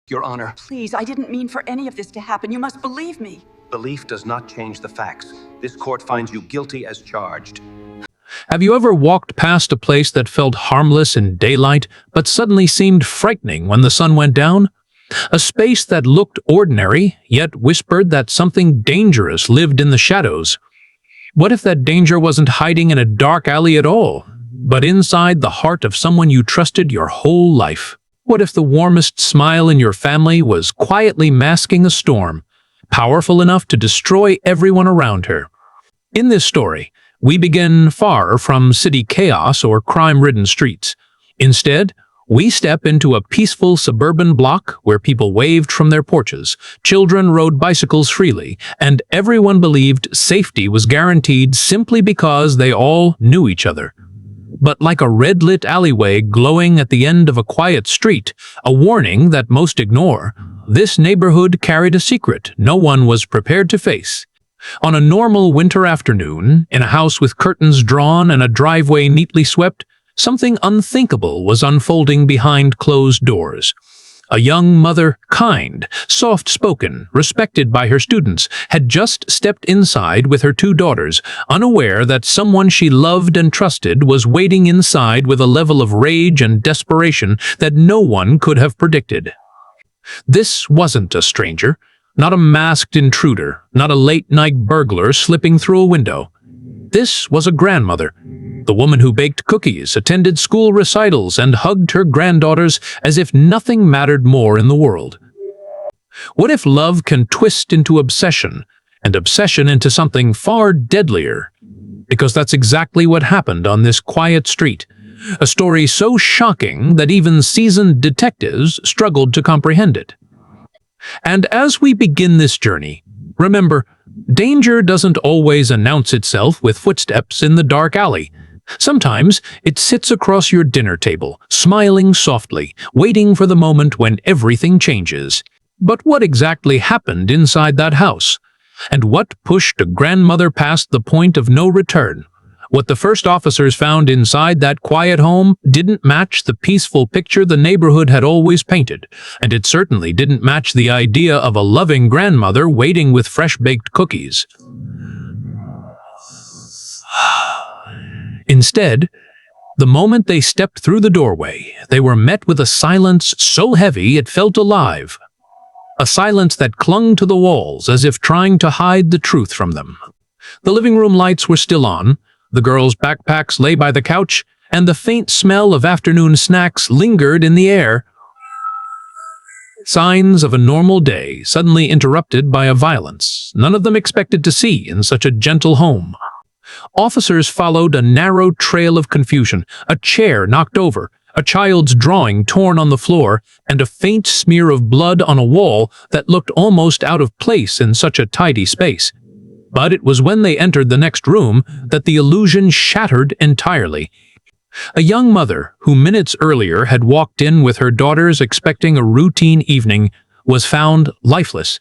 Your Honor, Please, I didn't mean for any of this to happen. You must believe me. belief does not change the facts. This court finds you guilty as charged. Have you ever walked past a place that felt harmless in daylight, but suddenly seemed frightening when the sun went down? A space that looked ordinary, yet whispered that something dangerous lived in the shadows. What if that danger wasn't hiding in a dark alley at all, but inside the heart of someone you trusted your whole life? What if the warmest smile in your family was quietly masking a storm, powerful enough to destroy everyone around her? In this story, we begin far from city chaos or crime-ridden streets. Instead, we step into a peaceful suburban block where people waved from their porches, children rode bicycles freely, and everyone believed safety was guaranteed simply because they all knew each other. But like a red-lit alleyway glowing at the end of a quiet street, a warning that most ignore, this neighborhood carried a secret no one was prepared to face. On a normal winter afternoon, in a house with curtains drawn and a driveway neatly swept, something unthinkable was unfolding behind closed doors. A young mother, kind, soft-spoken, respected by her students, had just stepped inside with her two daughters, unaware that someone she loved and trusted was waiting inside with a level of rage and desperation that no one could have predicted. This wasn't a stranger, not a masked intruder, not a late-night burglar slipping through a window. This was a grandmother, the woman who baked cookies, attended school recitals, and hugged her granddaughters as if nothing mattered more in the world. What if love can twist into obsession, and obsession into something far deadlier? Because that's exactly what happened on this quiet street. A story so shocking that even seasoned detectives struggled to comprehend it. And as we begin this journey, remember, danger doesn't always announce itself with footsteps in the dark alley. Sometimes it sits across your dinner table, smiling softly, waiting for the moment when everything changes. But what exactly happened inside that house? And what pushed a grandmother past the point of no return? What the first officers found inside that quiet home didn't match the peaceful picture the neighborhood had always painted, and it certainly didn't match the idea of a loving grandmother waiting with fresh-baked cookies. Instead, the moment they stepped through the doorway, they were met with a silence so heavy it felt alive. A silence that clung to the walls as if trying to hide the truth from them. The living room lights were still on, the girls' backpacks lay by the couch, and the faint smell of afternoon snacks lingered in the air. Signs of a normal day suddenly interrupted by a violence none of them expected to see in such a gentle home. Officers followed a narrow trail of confusion, a chair knocked over, a child's drawing torn on the floor, and a faint smear of blood on a wall that looked almost out of place in such a tidy space. But it was when they entered the next room that the illusion shattered entirely. A young mother, who minutes earlier had walked in with her daughters expecting a routine evening, was found lifeless.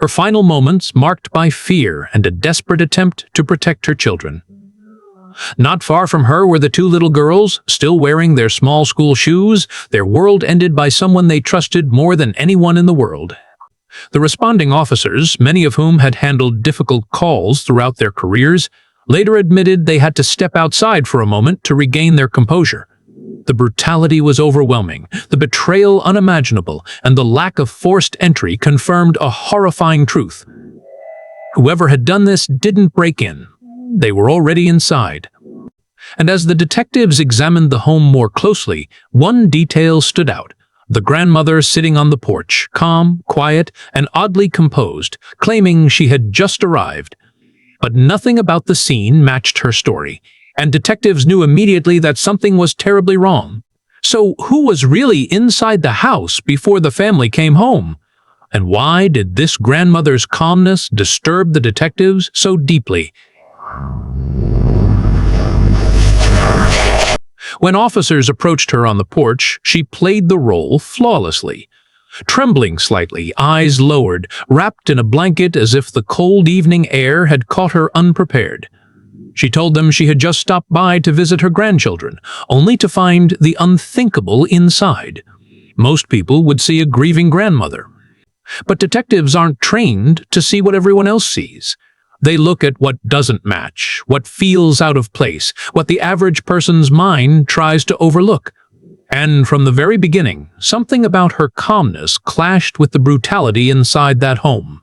Her final moments marked by fear and a desperate attempt to protect her children. Not far from her were the two little girls, still wearing their small school shoes, their world ended by someone they trusted more than anyone in the world. The responding officers, many of whom had handled difficult calls throughout their careers, later admitted they had to step outside for a moment to regain their composure. The brutality was overwhelming, the betrayal unimaginable, and the lack of forced entry confirmed a horrifying truth. Whoever had done this didn't break in. They were already inside. And as the detectives examined the home more closely, one detail stood out. The grandmother sitting on the porch, calm, quiet, and oddly composed, claiming she had just arrived. But nothing about the scene matched her story, and detectives knew immediately that something was terribly wrong. So who was really inside the house before the family came home? And why did this grandmother's calmness disturb the detectives so deeply? When officers approached her on the porch, she played the role flawlessly. Trembling slightly, eyes lowered, wrapped in a blanket as if the cold evening air had caught her unprepared. She told them she had just stopped by to visit her grandchildren, only to find the unthinkable inside. Most people would see a grieving grandmother. But detectives aren't trained to see what everyone else sees. They look at what doesn't match, what feels out of place, what the average person's mind tries to overlook. And from the very beginning, something about her calmness clashed with the brutality inside that home.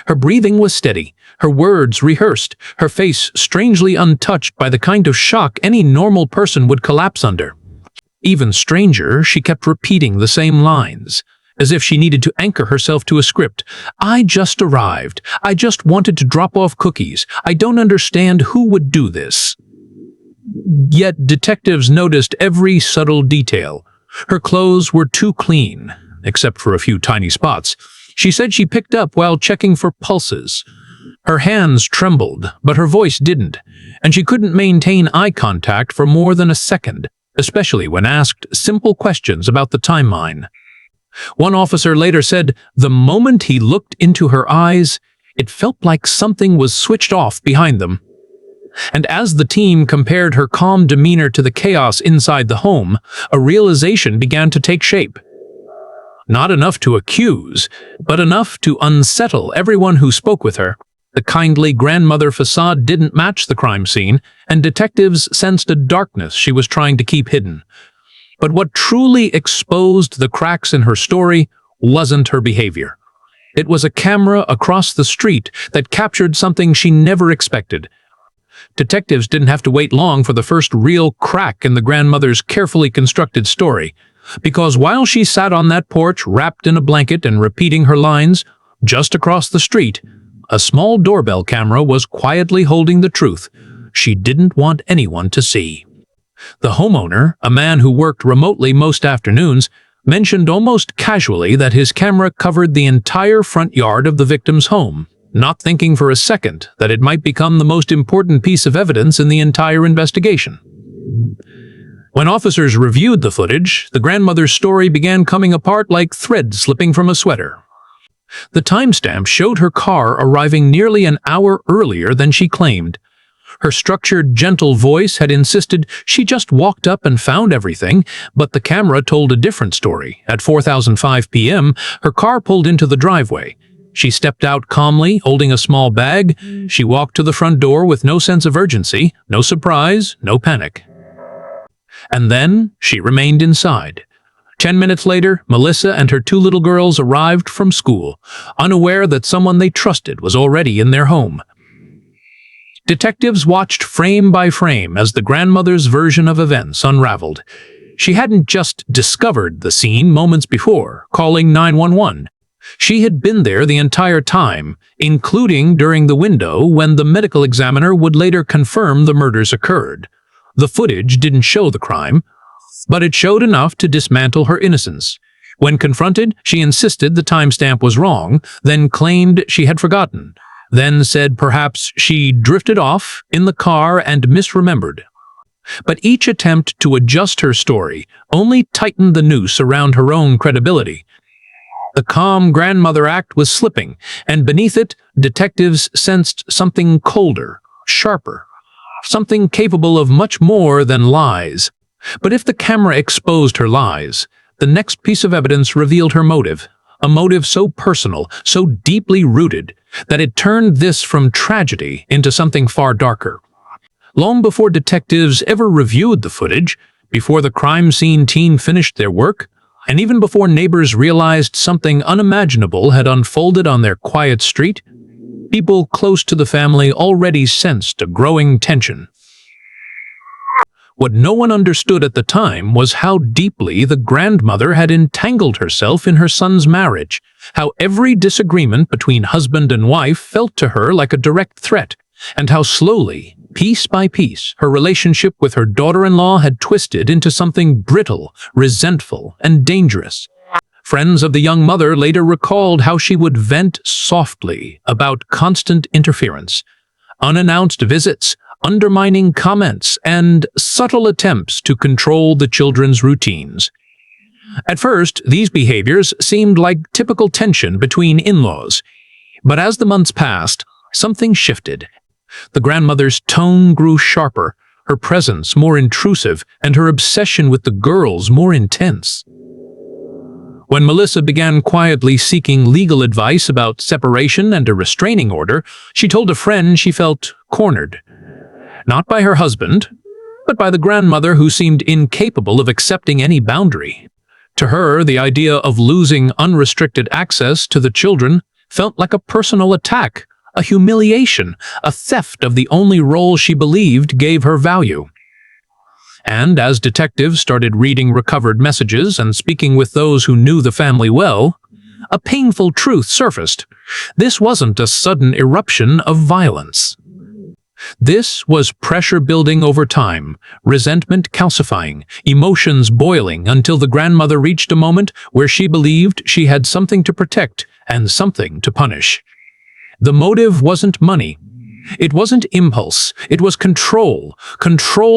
Her breathing was steady, her words rehearsed, her face strangely untouched by the kind of shock any normal person would collapse under. Even stranger, she kept repeating the same lines, as if she needed to anchor herself to a script. "I just arrived. I just wanted to drop off cookies. I don't understand who would do this." Yet detectives noticed every subtle detail. Her clothes were too clean, except for a few tiny spots. She said she picked up while checking for pulses. Her hands trembled, but her voice didn't, and she couldn't maintain eye contact for more than a second, especially when asked simple questions about the timeline. One officer later said, the moment he looked into her eyes, it felt like something was switched off behind them. And as the team compared her calm demeanor to the chaos inside the home, a realization began to take shape. Not enough to accuse, but enough to unsettle everyone who spoke with her. The kindly grandmother facade didn't match the crime scene, and detectives sensed a darkness she was trying to keep hidden. But what truly exposed the cracks in her story wasn't her behavior. It was a camera across the street that captured something she never expected. Detectives didn't have to wait long for the first real crack in the grandmother's carefully constructed story, because while she sat on that porch wrapped in a blanket and repeating her lines, just across the street, a small doorbell camera was quietly holding the truth she didn't want anyone to see. The homeowner, a man who worked remotely most afternoons, mentioned almost casually that his camera covered the entire front yard of the victim's home, not thinking for a second that it might become the most important piece of evidence in the entire investigation. When officers reviewed the footage, the grandmother's story began coming apart like thread slipping from a sweater. The timestamp showed her car arriving nearly an hour earlier than she claimed. Her structured, gentle voice had insisted she just walked up and found everything, but the camera told a different story. At 4:05 p.m., her car pulled into the driveway. She stepped out calmly, holding a small bag. She walked to the front door with no sense of urgency, no surprise, no panic. And then she remained inside. 10 minutes later, Melissa and her two little girls arrived from school, unaware that someone they trusted was already in their home. Detectives watched frame by frame as the grandmother's version of events unraveled. She hadn't just discovered the scene moments before, calling 911. She had been there the entire time, including during the window when the medical examiner would later confirm the murders occurred. The footage didn't show the crime, but it showed enough to dismantle her innocence. When confronted, she insisted the timestamp was wrong, then claimed she had forgotten, then said perhaps she drifted off in the car and misremembered. But each attempt to adjust her story only tightened the noose around her own credibility. The calm grandmother act was slipping, and beneath it, detectives sensed something colder, sharper, something capable of much more than lies. But if the camera exposed her lies, the next piece of evidence revealed her motive, a motive so personal, so deeply rooted, that it turned this from tragedy into something far darker. Long before detectives ever reviewed the footage, before the crime scene team finished their work, and even before neighbors realized something unimaginable had unfolded on their quiet street, people close to the family already sensed a growing tension. What no one understood at the time was how deeply the grandmother had entangled herself in her son's marriage, how every disagreement between husband and wife felt to her like a direct threat, and how slowly, piece by piece, her relationship with her daughter-in-law had twisted into something brittle, resentful, and dangerous. Friends of the young mother later recalled how she would vent softly about constant interference, unannounced visits, undermining comments, and subtle attempts to control the children's routines. At first, these behaviors seemed like typical tension between in-laws, but as the months passed, something shifted. The grandmother's tone grew sharper, her presence more intrusive, and her obsession with the girls more intense. When Melissa began quietly seeking legal advice about separation and a restraining order, she told a friend she felt cornered. Not by her husband, but by the grandmother who seemed incapable of accepting any boundary. To her, the idea of losing unrestricted access to the children felt like a personal attack, a humiliation, a theft of the only role she believed gave her value. And as detectives started reading recovered messages and speaking with those who knew the family well, a painful truth surfaced. This wasn't a sudden eruption of violence. This was pressure building over time, resentment calcifying, emotions boiling until the grandmother reached a moment where she believed she had something to protect and something to punish. The motive wasn't money. It wasn't impulse. It was control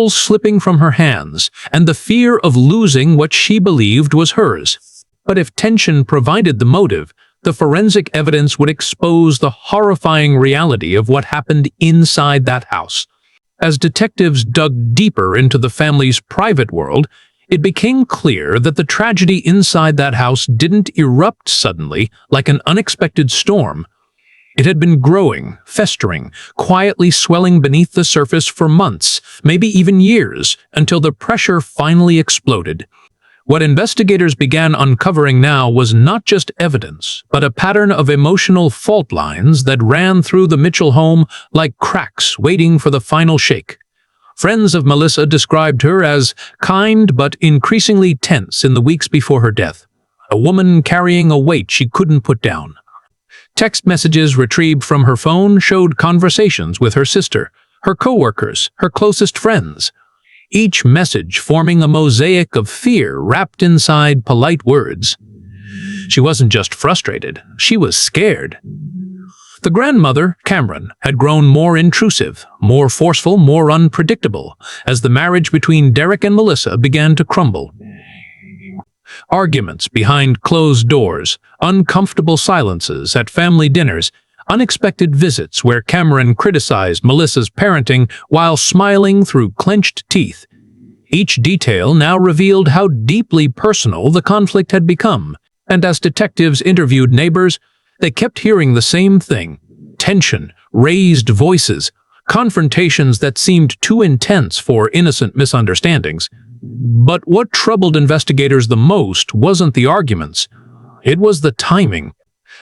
slipping from her hands, and the fear of losing what she believed was hers. But if tension provided the motive, the forensic evidence would expose the horrifying reality of what happened inside that house. As detectives dug deeper into the family's private world, it became clear that the tragedy inside that house didn't erupt suddenly like an unexpected storm. It had been growing, festering, quietly swelling beneath the surface for months, maybe even years, until the pressure finally exploded. What investigators began uncovering now was not just evidence, but a pattern of emotional fault lines that ran through the Mitchell home like cracks waiting for the final shake. Friends of Melissa described her as kind but increasingly tense in the weeks before her death, a woman carrying a weight she couldn't put down. Text messages retrieved from her phone showed conversations with her sister, her coworkers, her closest friends, each message forming a mosaic of fear wrapped inside polite words. She wasn't just frustrated, she was scared. The grandmother, Cameron, had grown more intrusive, more forceful, more unpredictable, as the marriage between Derek and Melissa began to crumble. Arguments behind closed doors, uncomfortable silences at family dinners, unexpected visits where Cameron criticized Melissa's parenting while smiling through clenched teeth. Each detail now revealed how deeply personal the conflict had become, and as detectives interviewed neighbors, they kept hearing the same thing: tension, raised voices, confrontations that seemed too intense for innocent misunderstandings. But what troubled investigators the most wasn't the arguments. It was the timing.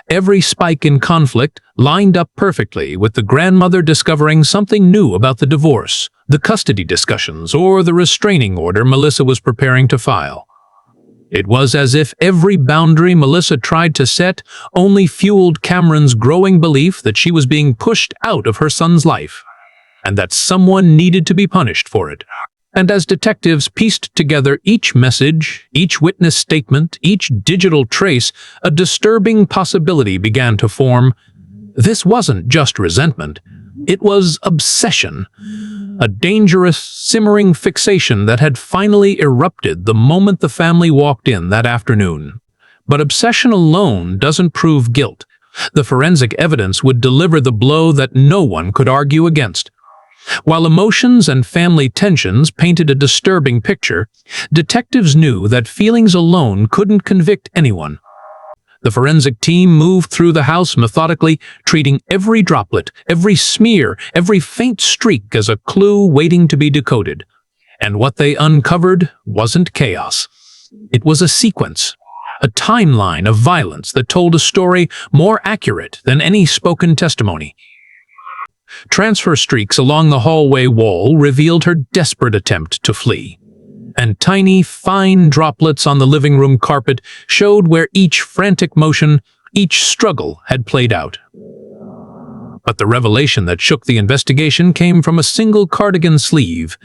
Every spike in conflict lined up perfectly with the grandmother discovering something new about the divorce, the custody discussions, or the restraining order Melissa was preparing to file. It was as if every boundary Melissa tried to set only fueled Cameron's growing belief that she was being pushed out of her son's life, and that someone needed to be punished for it. And as detectives pieced together each message, each witness statement, each digital trace, a disturbing possibility began to form. This wasn't just resentment. It was obsession, a dangerous, simmering fixation that had finally erupted the moment the family walked in that afternoon. But obsession alone doesn't prove guilt. The forensic evidence would deliver the blow that no one could argue against. While emotions and family tensions painted a disturbing picture, detectives knew that feelings alone couldn't convict anyone. The forensic team moved through the house methodically, treating every droplet, every smear, every faint streak as a clue waiting to be decoded. And what they uncovered wasn't chaos. It was a sequence, a timeline of violence that told a story more accurate than any spoken testimony. Transfer streaks along the hallway wall revealed her desperate attempt to flee, and tiny, fine droplets on the living room carpet showed where each frantic motion, each struggle had played out. But the revelation that shook the investigation came from a single cardigan sleeve,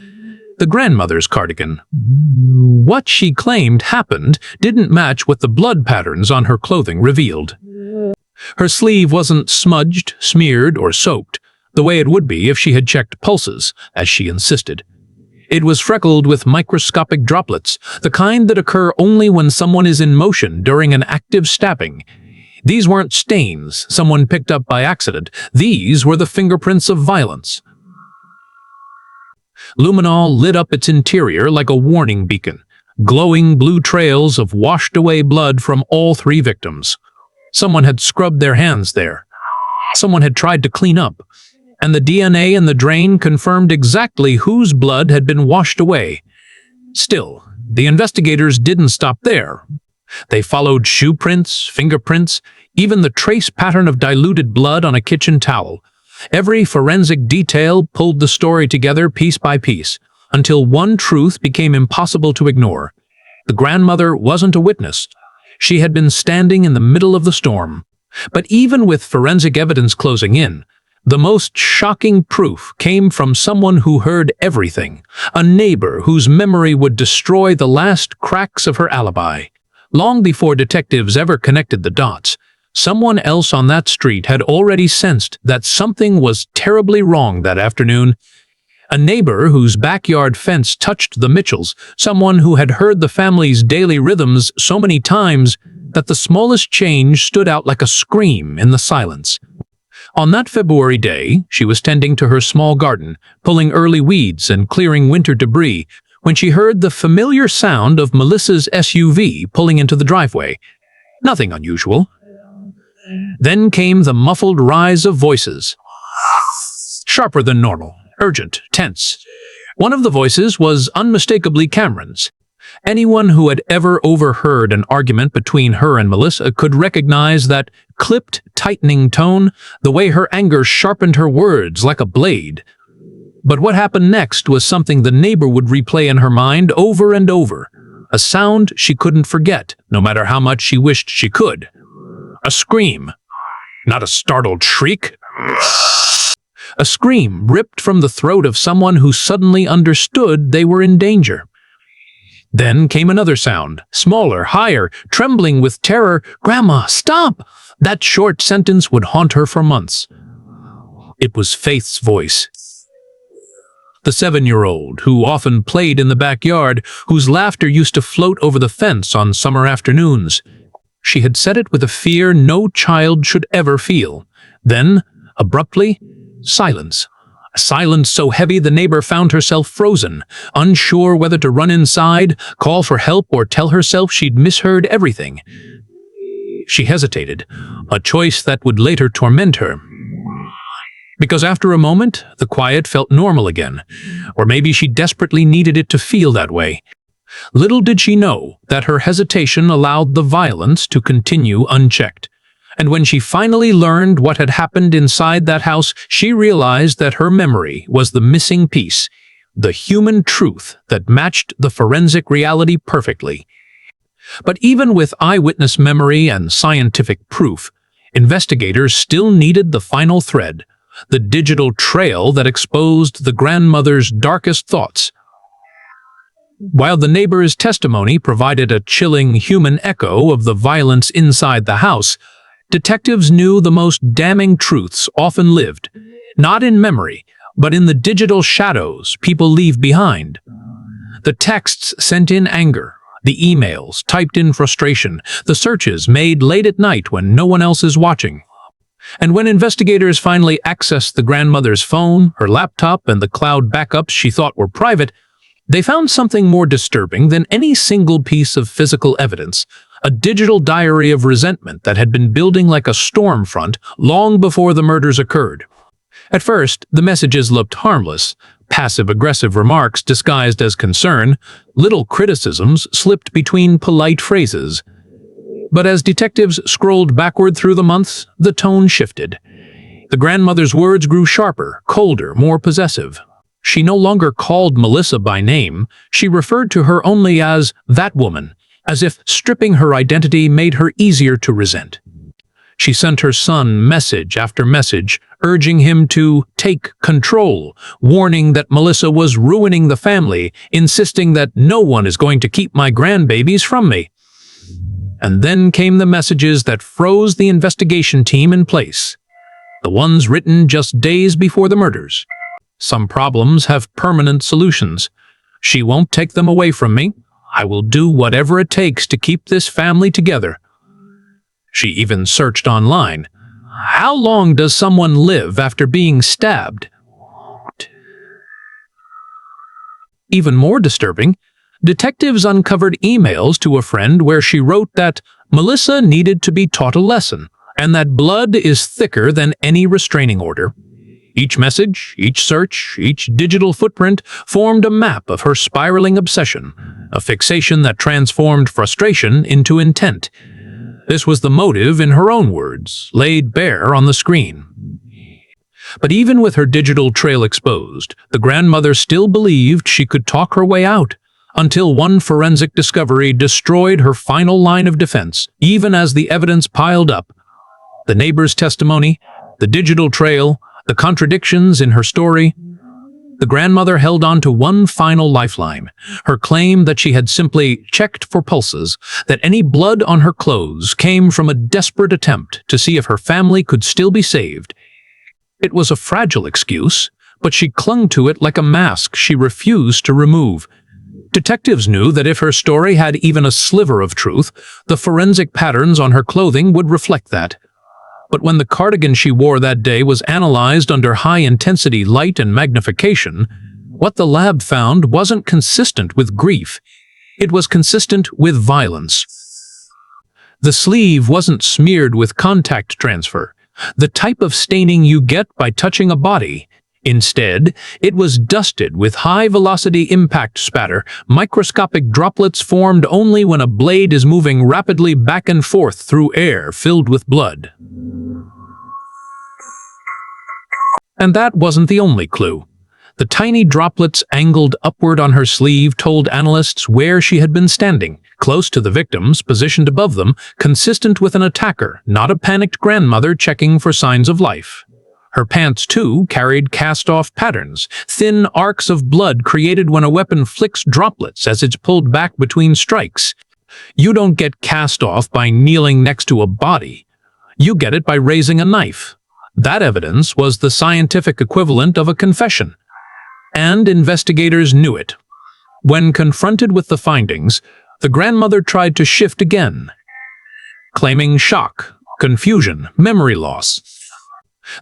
the grandmother's cardigan. What she claimed happened didn't match what the blood patterns on her clothing revealed. Her sleeve wasn't smudged, smeared, or soaked, the way it would be if she had checked pulses, as she insisted. It was freckled with microscopic droplets, the kind that occur only when someone is in motion during an active stabbing. These weren't stains someone picked up by accident. These were the fingerprints of violence. Luminol lit up its interior like a warning beacon, glowing blue trails of washed-away blood from all three victims. Someone had scrubbed their hands there. Someone had tried to clean up, and the DNA in the drain confirmed exactly whose blood had been washed away. Still, the investigators didn't stop there. They followed shoe prints, fingerprints, even the trace pattern of diluted blood on a kitchen towel. Every forensic detail pulled the story together piece by piece, until one truth became impossible to ignore. The grandmother wasn't a witness. She had been standing in the middle of the storm. But even with forensic evidence closing in, the most shocking proof came from someone who heard everything, a neighbor whose memory would destroy the last cracks of her alibi. Long before detectives ever connected the dots, someone else on that street had already sensed that something was terribly wrong that afternoon. A neighbor whose backyard fence touched the Mitchells, someone who had heard the family's daily rhythms so many times that the smallest change stood out like a scream in the silence. On that February day, she was tending to her small garden, pulling early weeds and clearing winter debris, when she heard the familiar sound of Melissa's SUV pulling into the driveway. Nothing unusual. Then came the muffled rise of voices. Sharper than normal, urgent, tense. One of the voices was unmistakably Cameron's. Anyone who had ever overheard an argument between her and Melissa could recognize that clipped, tightening tone, the way her anger sharpened her words like a blade. But what happened next was something the neighbor would replay in her mind over and over. A sound she couldn't forget, no matter how much she wished she could. A scream. Not a startled shriek. A scream ripped from the throat of someone who suddenly understood they were in danger. Then came another sound, smaller, higher, trembling with terror. "Grandma, stop!" That short sentence would haunt her for months. It was Faith's voice. The 7-year-old, who often played in the backyard, whose laughter used to float over the fence on summer afternoons. She had said it with a fear no child should ever feel. Then, abruptly, silence. A silence so heavy the neighbor found herself frozen, unsure whether to run inside, call for help, or tell herself she'd misheard everything. She hesitated, a choice that would later torment her. Because after a moment, the quiet felt normal again, or maybe she desperately needed it to feel that way. Little did she know that her hesitation allowed the violence to continue unchecked. And when she finally learned what had happened inside that house, she realized that her memory was the missing piece, the human truth that matched the forensic reality perfectly. But even with eyewitness memory and scientific proof, investigators still needed the final thread, the digital trail that exposed the grandmother's darkest thoughts. While the neighbor's testimony provided a chilling human echo of the violence inside the house, detectives knew the most damning truths often lived, not in memory, but in the digital shadows people leave behind. The texts sent in anger, the emails typed in frustration, the searches made late at night when no one else is watching. And when investigators finally accessed the grandmother's phone, her laptop, and the cloud backups she thought were private, they found something more disturbing than any single piece of physical evidence, a digital diary of resentment that had been building like a storm front long before the murders occurred. At first, the messages looked harmless, passive-aggressive remarks disguised as concern, little criticisms slipped between polite phrases. But as detectives scrolled backward through the months, the tone shifted. The grandmother's words grew sharper, colder, more possessive. She no longer called Melissa by name, she referred to her only as that woman, as if stripping her identity made her easier to resent. She sent her son message after message, urging him to take control, warning that Melissa was ruining the family, insisting that no one is going to keep my grandbabies from me. And then came the messages that froze the investigation team in place, the ones written just days before the murders. Some problems have permanent solutions. She won't take them away from me. I will do whatever it takes to keep this family together. She even searched online. How long does someone live after being stabbed? Even more disturbing, Detectives uncovered emails to a friend where she wrote that Melissa needed to be taught a lesson, and that blood is thicker than any restraining order. Each message, each search, each digital footprint formed a map of her spiraling obsession, a fixation that transformed frustration into intent. This was the motive, in her own words, laid bare on the screen. But even with her digital trail exposed, the grandmother still believed she could talk her way out, until one forensic discovery destroyed her final line of defense, even as the evidence piled up. The neighbor's testimony, the digital trail, the contradictions in her story. The grandmother held on to one final lifeline, her claim that she had simply checked for pulses, that any blood on her clothes came from a desperate attempt to see if her family could still be saved. It was a fragile excuse, but she clung to it like a mask she refused to remove. Detectives knew that if her story had even a sliver of truth, the forensic patterns on her clothing would reflect that. But when the cardigan she wore that day was analyzed under high-intensity light and magnification, what the lab found wasn't consistent with grief. It was consistent with violence. The sleeve wasn't smeared with contact transfer, the type of staining you get by touching a body. Instead, it was dusted with high-velocity impact spatter, microscopic droplets formed only when a blade is moving rapidly back and forth through air filled with blood. And that wasn't the only clue. The tiny droplets angled upward on her sleeve told analysts where she had been standing, close to the victims, positioned above them, consistent with an attacker, not a panicked grandmother checking for signs of life. Her pants, too, carried cast-off patterns, thin arcs of blood created when a weapon flicks droplets as it's pulled back between strikes. You don't get cast off by kneeling next to a body. You get it by raising a knife. That evidence was the scientific equivalent of a confession. And investigators knew it. When confronted with the findings, the grandmother tried to shift again, claiming shock, confusion, memory loss.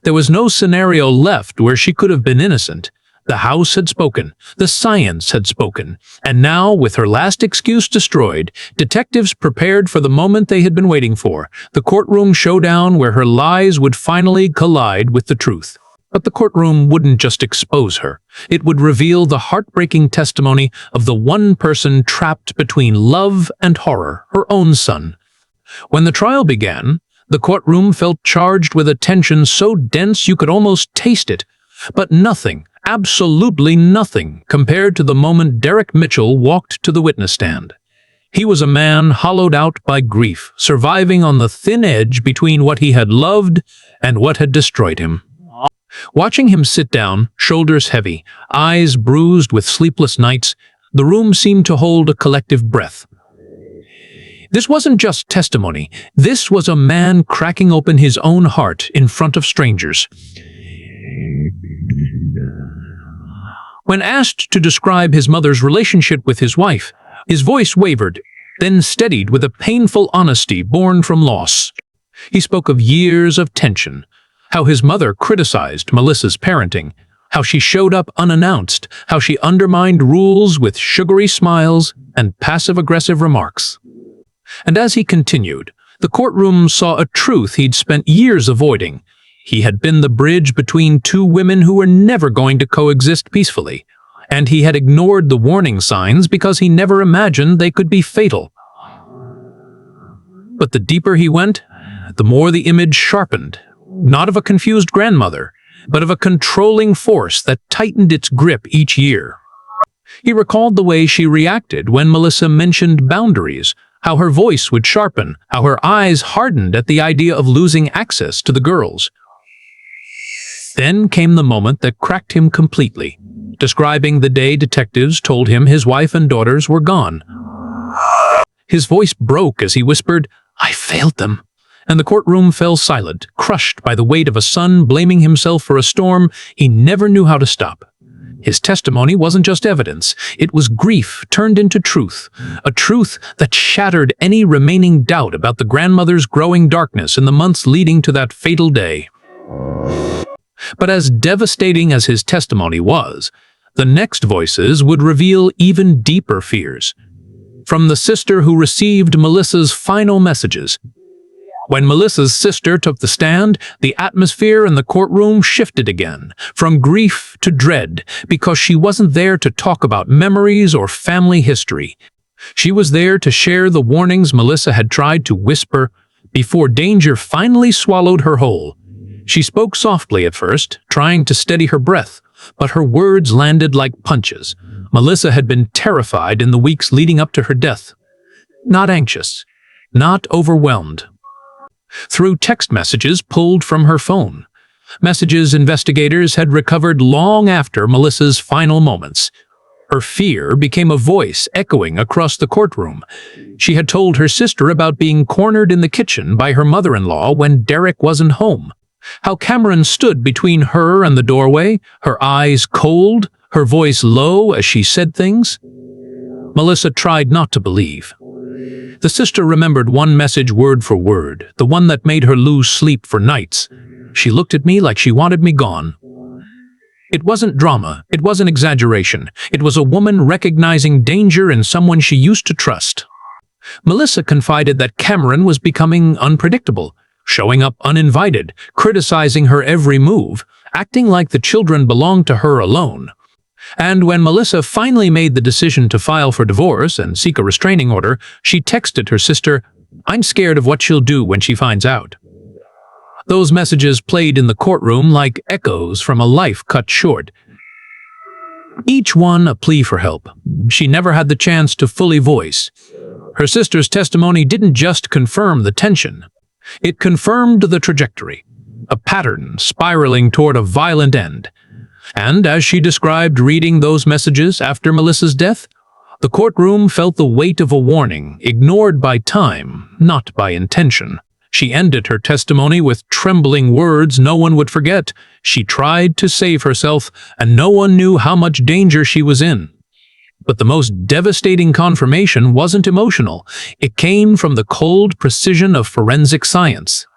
There was no scenario left where she could have been innocent. The house had spoken, the science had spoken, and now, with her last excuse destroyed, detectives prepared for the moment they had been waiting for, the courtroom showdown where her lies would finally collide with the truth. But the courtroom wouldn't just expose her. It would reveal the heartbreaking testimony of the one person trapped between love and horror, her own son. When the trial began, the courtroom felt charged with a tension so dense you could almost taste it. But nothing, absolutely nothing, compared to the moment Derek Mitchell walked to the witness stand. He was a man hollowed out by grief, surviving on the thin edge between what he had loved and what had destroyed him. Watching him sit down, shoulders heavy, eyes bruised with sleepless nights, the room seemed to hold a collective breath. This wasn't just testimony. This was a man cracking open his own heart in front of strangers. When asked to describe his mother's relationship with his wife, his voice wavered, then steadied with a painful honesty born from loss. He spoke of years of tension, how his mother criticized Melissa's parenting, how she showed up unannounced, how she undermined rules with sugary smiles and passive-aggressive remarks. And as he continued, the courtroom saw a truth he'd spent years avoiding. He had been the bridge between two women who were never going to coexist peacefully, and he had ignored the warning signs because he never imagined they could be fatal. But the deeper he went, the more the image sharpened, not of a confused grandmother, but of a controlling force that tightened its grip each year. He recalled the way she reacted when Melissa mentioned boundaries, how her voice would sharpen, how her eyes hardened at the idea of losing access to the girls. Then came the moment that cracked him completely, describing the day detectives told him his wife and daughters were gone. His voice broke as he whispered, "I failed them." And the courtroom fell silent, crushed by the weight of a son blaming himself for a storm he never knew how to stop. His testimony wasn't just evidence, it was grief turned into truth, a truth that shattered any remaining doubt about the grandmother's growing darkness in the months leading to that fatal day. But as devastating as his testimony was, The next voices would reveal even deeper fears. From the sister who received Melissa's final messages. When Melissa's sister took the stand, the atmosphere in the courtroom shifted again, from grief to dread, because she wasn't there to talk about memories or family history. She was there to share the warnings Melissa had tried to whisper before danger finally swallowed her whole. She spoke softly at first, trying to steady her breath, but her words landed like punches. Melissa had been terrified in the weeks leading up to her death. Not anxious, not overwhelmed. Through text messages pulled from her phone. Messages investigators had recovered long after Melissa's final moments. Her fear became a voice echoing across the courtroom. She had told her sister about being cornered in the kitchen by her mother-in-law when Derek wasn't home. How Cameron stood between her and the doorway, her eyes cold, her voice low as she said things. Melissa tried not to believe. The sister remembered one message word for word, the one that made her lose sleep for nights. She looked at me like she wanted me gone. It wasn't drama, it wasn't exaggeration. It was a woman recognizing danger in someone she used to trust. Melissa confided that Cameron was becoming unpredictable, showing up uninvited, criticizing her every move, acting like the children belonged to her alone. And when Melissa finally made the decision to file for divorce and seek a restraining order, she texted her sister, "I'm scared of what she'll do when she finds out." Those messages played in the courtroom like echoes from a life cut short. Each one a plea for help. She never had the chance to fully voice. Her sister's testimony didn't just confirm the tension. It confirmed the trajectory, a pattern spiraling toward a violent end. And as she described reading those messages after Melissa's death, the courtroom felt the weight of a warning, ignored by time, not by intention. She ended her testimony with trembling words no one would forget. She tried to save herself, and no one knew how much danger she was in. But the most devastating confirmation wasn't emotional. It came from the cold precision of forensic science.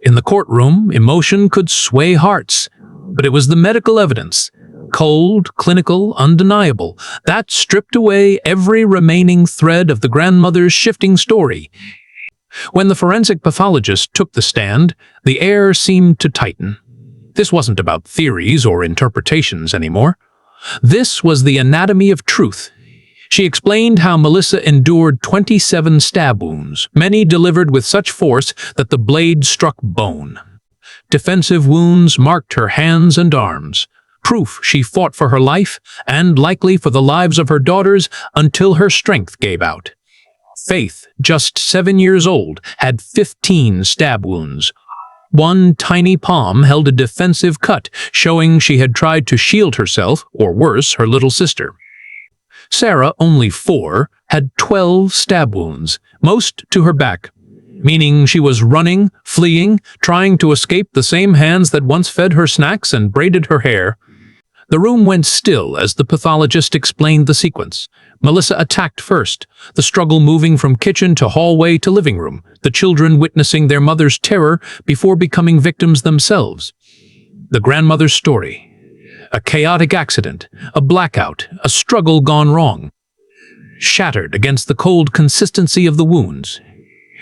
In the courtroom, emotion could sway hearts, but it was the medical evidence, cold, clinical, undeniable, that stripped away every remaining thread of the grandmother's shifting story. When the forensic pathologist took the stand, the air seemed to tighten. This wasn't about theories or interpretations anymore. This was the anatomy of truth. She explained how Melissa endured 27 stab wounds, many delivered with such force that the blade struck bone. Defensive wounds marked her hands and arms, proof she fought for her life and likely for the lives of her daughters until her strength gave out. Faith, just 7 years old, had 15 stab wounds. One tiny palm held a defensive cut, showing she had tried to shield herself, or worse, her little sister. Sarah, only 4, had 12 stab wounds, most to her back, meaning she was running, fleeing, trying to escape the same hands that once fed her snacks and braided her hair. The room went still as the pathologist explained the sequence. Melissa attacked first, the struggle moving from kitchen to hallway to living room, the children witnessing their mother's terror before becoming victims themselves. The grandmother's story. A chaotic accident, a blackout, a struggle gone wrong. Shattered against the cold consistency of the wounds.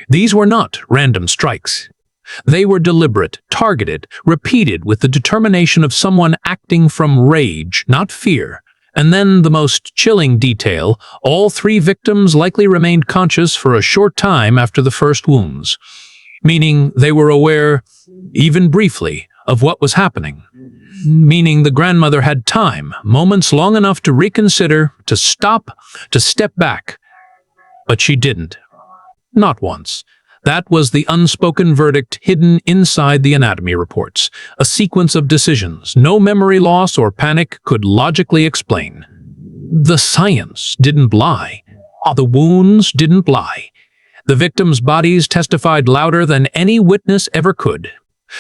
These were not random strikes. They were deliberate, targeted, repeated with the determination of someone acting from rage, not fear. And then the most chilling detail, all 3 victims likely remained conscious for a short time after the first wounds, meaning they were aware, even briefly, of what was happening. Meaning the grandmother had time, moments long enough to reconsider, to stop, to step back. But she didn't. Not once. That was the unspoken verdict hidden inside the anatomy reports, a sequence of decisions no memory loss or panic could logically explain. The science didn't lie. The wounds didn't lie. The victims' bodies testified louder than any witness ever could.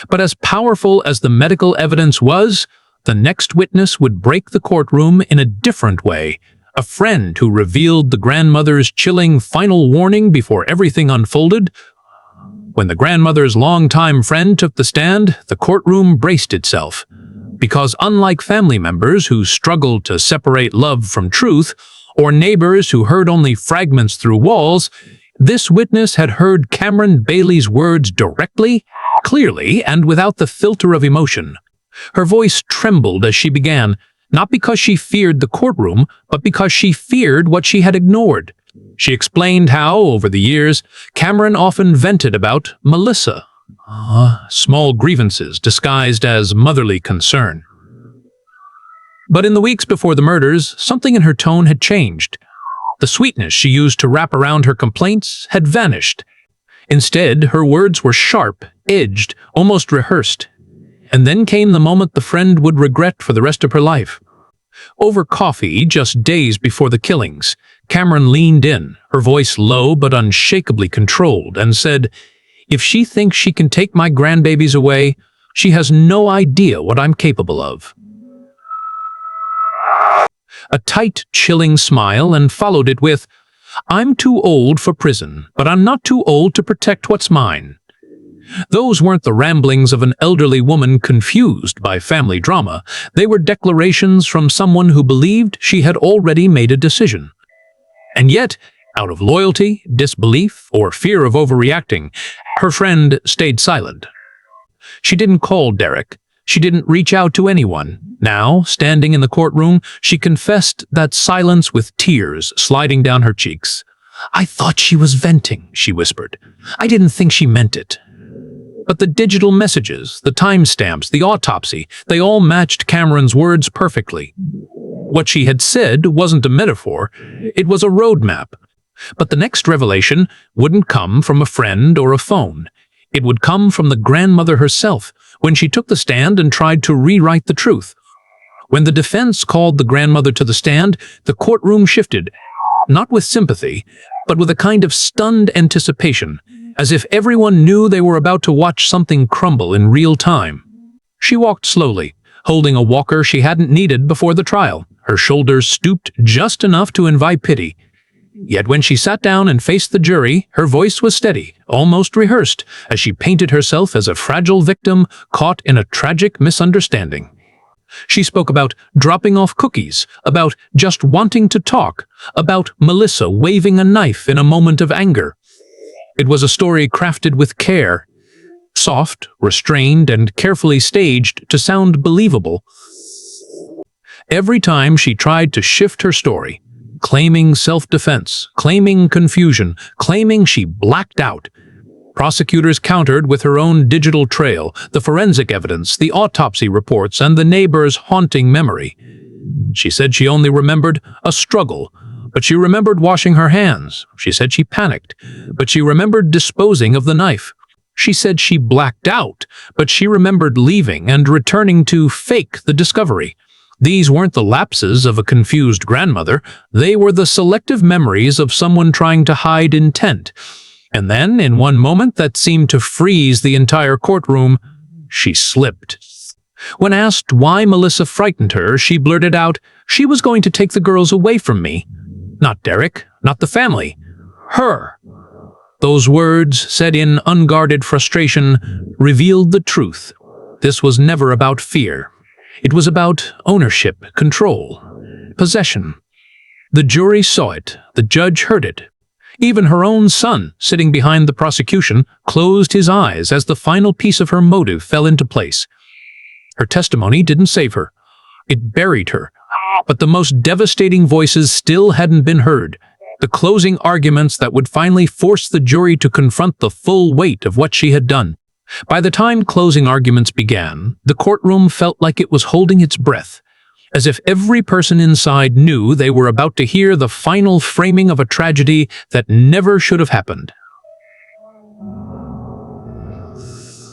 But as powerful as the medical evidence was, the next witness would break the courtroom in a different way. A friend who revealed the grandmother's chilling final warning before everything unfolded. When the grandmother's longtime friend took the stand, the courtroom braced itself. because unlike family members who struggled to separate love from truth, or neighbors who heard only fragments through walls, this witness had heard Cameron Bailey's words directly, clearly, and without the filter of emotion. Her voice trembled as she began, not because she feared the courtroom, but because she feared what she had ignored. She explained how, over the years, Cameron often vented about Melissa, small grievances disguised as motherly concern. But in the weeks before the murders, something in her tone had changed. The sweetness she used to wrap around her complaints had vanished. Instead, her words were sharp, edged, almost rehearsed. And then came the moment the friend would regret for the rest of her life. Over coffee, just days before the killings, Cameron leaned in, her voice low but unshakably controlled, and said, "If she thinks she can take my grandbabies away, she has no idea what I'm capable of." A tight, chilling smile, and followed it with, "I'm too old for prison, but I'm not too old to protect what's mine." Those weren't the ramblings of an elderly woman confused by family drama. They were declarations from someone who believed she had already made a decision. And yet, out of loyalty, disbelief, or fear of overreacting, her friend stayed silent. She didn't call Derek. She didn't reach out to anyone. Now, standing in the courtroom, she confessed that silence with tears sliding down her cheeks. "I thought she was venting," she whispered. "I didn't think she meant it." But the digital messages, the timestamps, the autopsy, they all matched Cameron's words perfectly. What she had said wasn't a metaphor, it was a roadmap. But the next revelation wouldn't come from a friend or a phone. It would come from the grandmother herself, when she took the stand and tried to rewrite the truth. When the defense called the grandmother to the stand, the courtroom shifted, not with sympathy, but with a kind of stunned anticipation, as if everyone knew they were about to watch something crumble in real time. She walked slowly, holding a walker she hadn't needed before the trial, her shoulders stooped just enough to invite pity. Yet when she sat down and faced the jury, her voice was steady, almost rehearsed, as she painted herself as a fragile victim caught in a tragic misunderstanding. She spoke about dropping off cookies, about just wanting to talk, about Melissa waving a knife in a moment of anger. It was a story crafted with care, soft, restrained, and carefully staged to sound believable. Every time she tried to shift her story, claiming self-defense, claiming confusion, claiming she blacked out, prosecutors countered with her own digital trail, the forensic evidence, the autopsy reports, and the neighbor's haunting memory. She said she only remembered a struggle, but she remembered washing her hands. She said she panicked, but she remembered disposing of the knife. She said she blacked out, but she remembered leaving and returning to fake the discovery. These weren't the lapses of a confused grandmother. They were the selective memories of someone trying to hide intent. And then, in one moment that seemed to freeze the entire courtroom, she slipped. When asked why Melissa frightened her, she blurted out, "She was going to take the girls away from me. Not Derek, not the family. Her." Those words, said in unguarded frustration, revealed the truth. This was never about fear. It was about ownership, control, possession. The jury saw it. The judge heard it. Even her own son, sitting behind the prosecution, closed his eyes as the final piece of her motive fell into place. Her testimony didn't save her. It buried her. But the most devastating voices still hadn't been heard. The closing arguments that would finally force the jury to confront the full weight of what she had done. By the time closing arguments began, the courtroom felt like it was holding its breath, as if every person inside knew they were about to hear the final framing of a tragedy that never should have happened.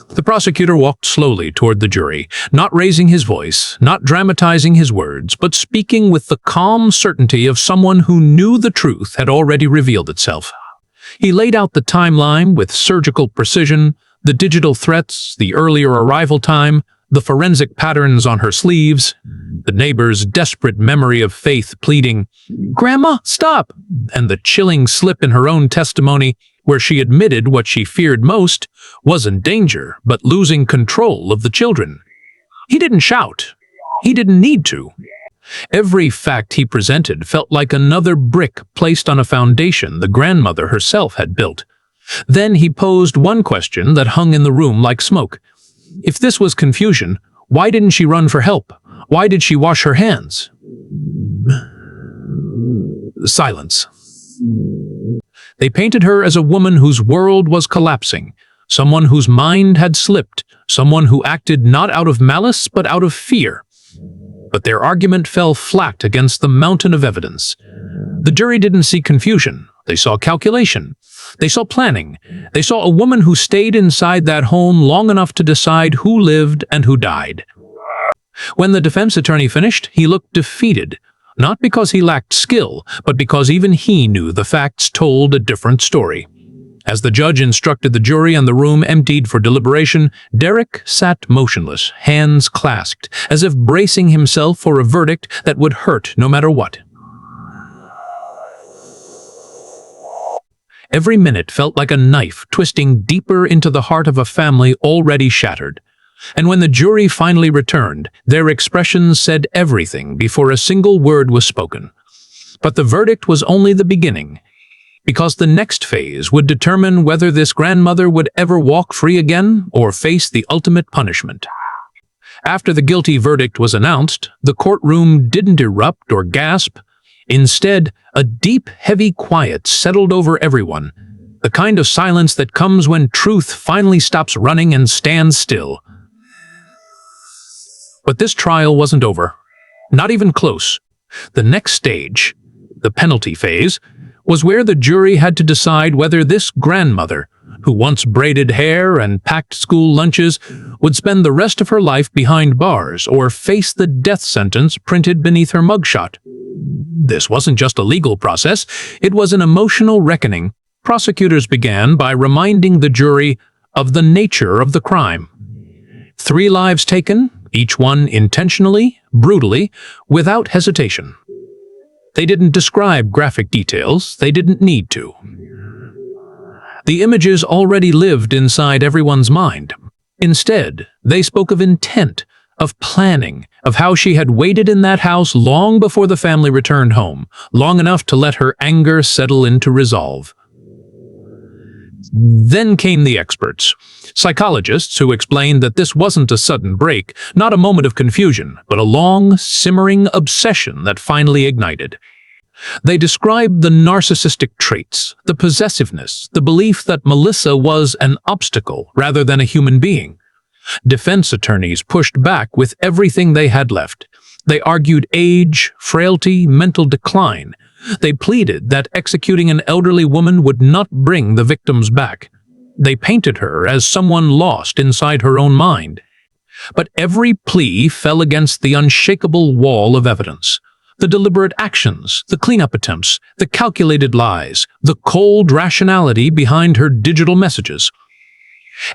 The prosecutor walked slowly toward the jury, not raising his voice, not dramatizing his words, but speaking with the calm certainty of someone who knew the truth had already revealed itself. He laid out the timeline with surgical precision, the digital threats, the earlier arrival time, the forensic patterns on her sleeves, the neighbor's desperate memory of Faith pleading, "Grandma, stop!" and the chilling slip in her own testimony where she admitted what she feared most wasn't danger, but losing control of the children. He didn't shout. He didn't need to. Every fact he presented felt like another brick placed on a foundation the grandmother herself had built. Then he posed one question that hung in the room like smoke. If this was confusion, why didn't she run for help? Why did she wash her hands? Silence. They painted her as a woman whose world was collapsing, someone whose mind had slipped, someone who acted not out of malice but out of fear. But their argument fell flat against the mountain of evidence. The jury didn't see confusion. They saw calculation. They saw planning. They saw a woman who stayed inside that home long enough to decide who lived and who died. When the defense attorney finished, he looked defeated, not because he lacked skill, but because even he knew the facts told a different story. As the judge instructed the jury and the room emptied for deliberation, Derek sat motionless, hands clasped, as if bracing himself for a verdict that would hurt no matter what. Every minute felt like a knife twisting deeper into the heart of a family already shattered. And when the jury finally returned, their expressions said everything before a single word was spoken. But the verdict was only the beginning, because the next phase would determine whether this grandmother would ever walk free again or face the ultimate punishment. After the guilty verdict was announced, the courtroom didn't erupt or gasp. Instead, a deep, heavy quiet settled over everyone, the kind of silence that comes when truth finally stops running and stands still. But this trial wasn't over. Not even close. The next stage, the penalty phase, was where the jury had to decide whether this grandmother, who once braided hair and packed school lunches, would spend the rest of her life behind bars or face the death sentence printed beneath her mugshot. This wasn't just a legal process, it was an emotional reckoning. Prosecutors began by reminding the jury of the nature of the crime. 3 lives taken, each one intentionally, brutally, without hesitation. They didn't describe graphic details, they didn't need to. The images already lived inside everyone's mind. Instead, they spoke of intent, of planning, of how she had waited in that house long before the family returned home, long enough to let her anger settle into resolve. Then came the experts, psychologists who explained that this wasn't a sudden break, not a moment of confusion, but a long, simmering obsession that finally ignited. They described the narcissistic traits, the possessiveness, the belief that Melissa was an obstacle rather than a human being. Defense attorneys pushed back with everything they had left. They argued age, frailty, mental decline. They pleaded that executing an elderly woman would not bring the victims back. They painted her as someone lost inside her own mind. But every plea fell against the unshakable wall of evidence. The deliberate actions, the cleanup attempts, the calculated lies, the cold rationality behind her digital messages.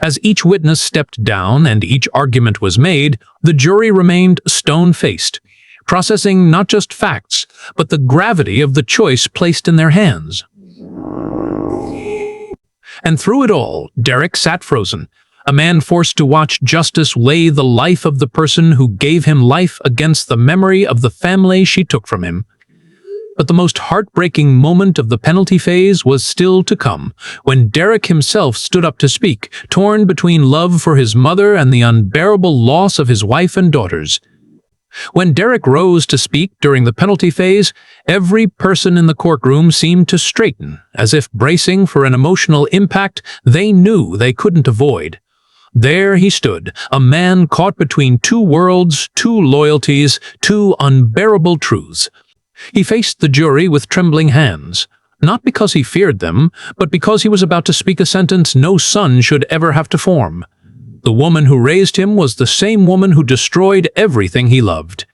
As each witness stepped down and each argument was made, the jury remained stone-faced, processing not just facts, but the gravity of the choice placed in their hands. And through it all, Derek sat frozen, a man forced to watch justice weigh the life of the person who gave him life against the memory of the family she took from him. But the most heartbreaking moment of the penalty phase was still to come, when Derek himself stood up to speak, torn between love for his mother and the unbearable loss of his wife and daughters. When Derek rose to speak during the penalty phase, every person in the courtroom seemed to straighten, as if bracing for an emotional impact they knew they couldn't avoid. There he stood, a man caught between 2 worlds, 2 loyalties, 2 unbearable truths. He faced the jury with trembling hands, not because he feared them, but because he was about to speak a sentence no son should ever have to form. The woman who raised him was the same woman who destroyed everything he loved.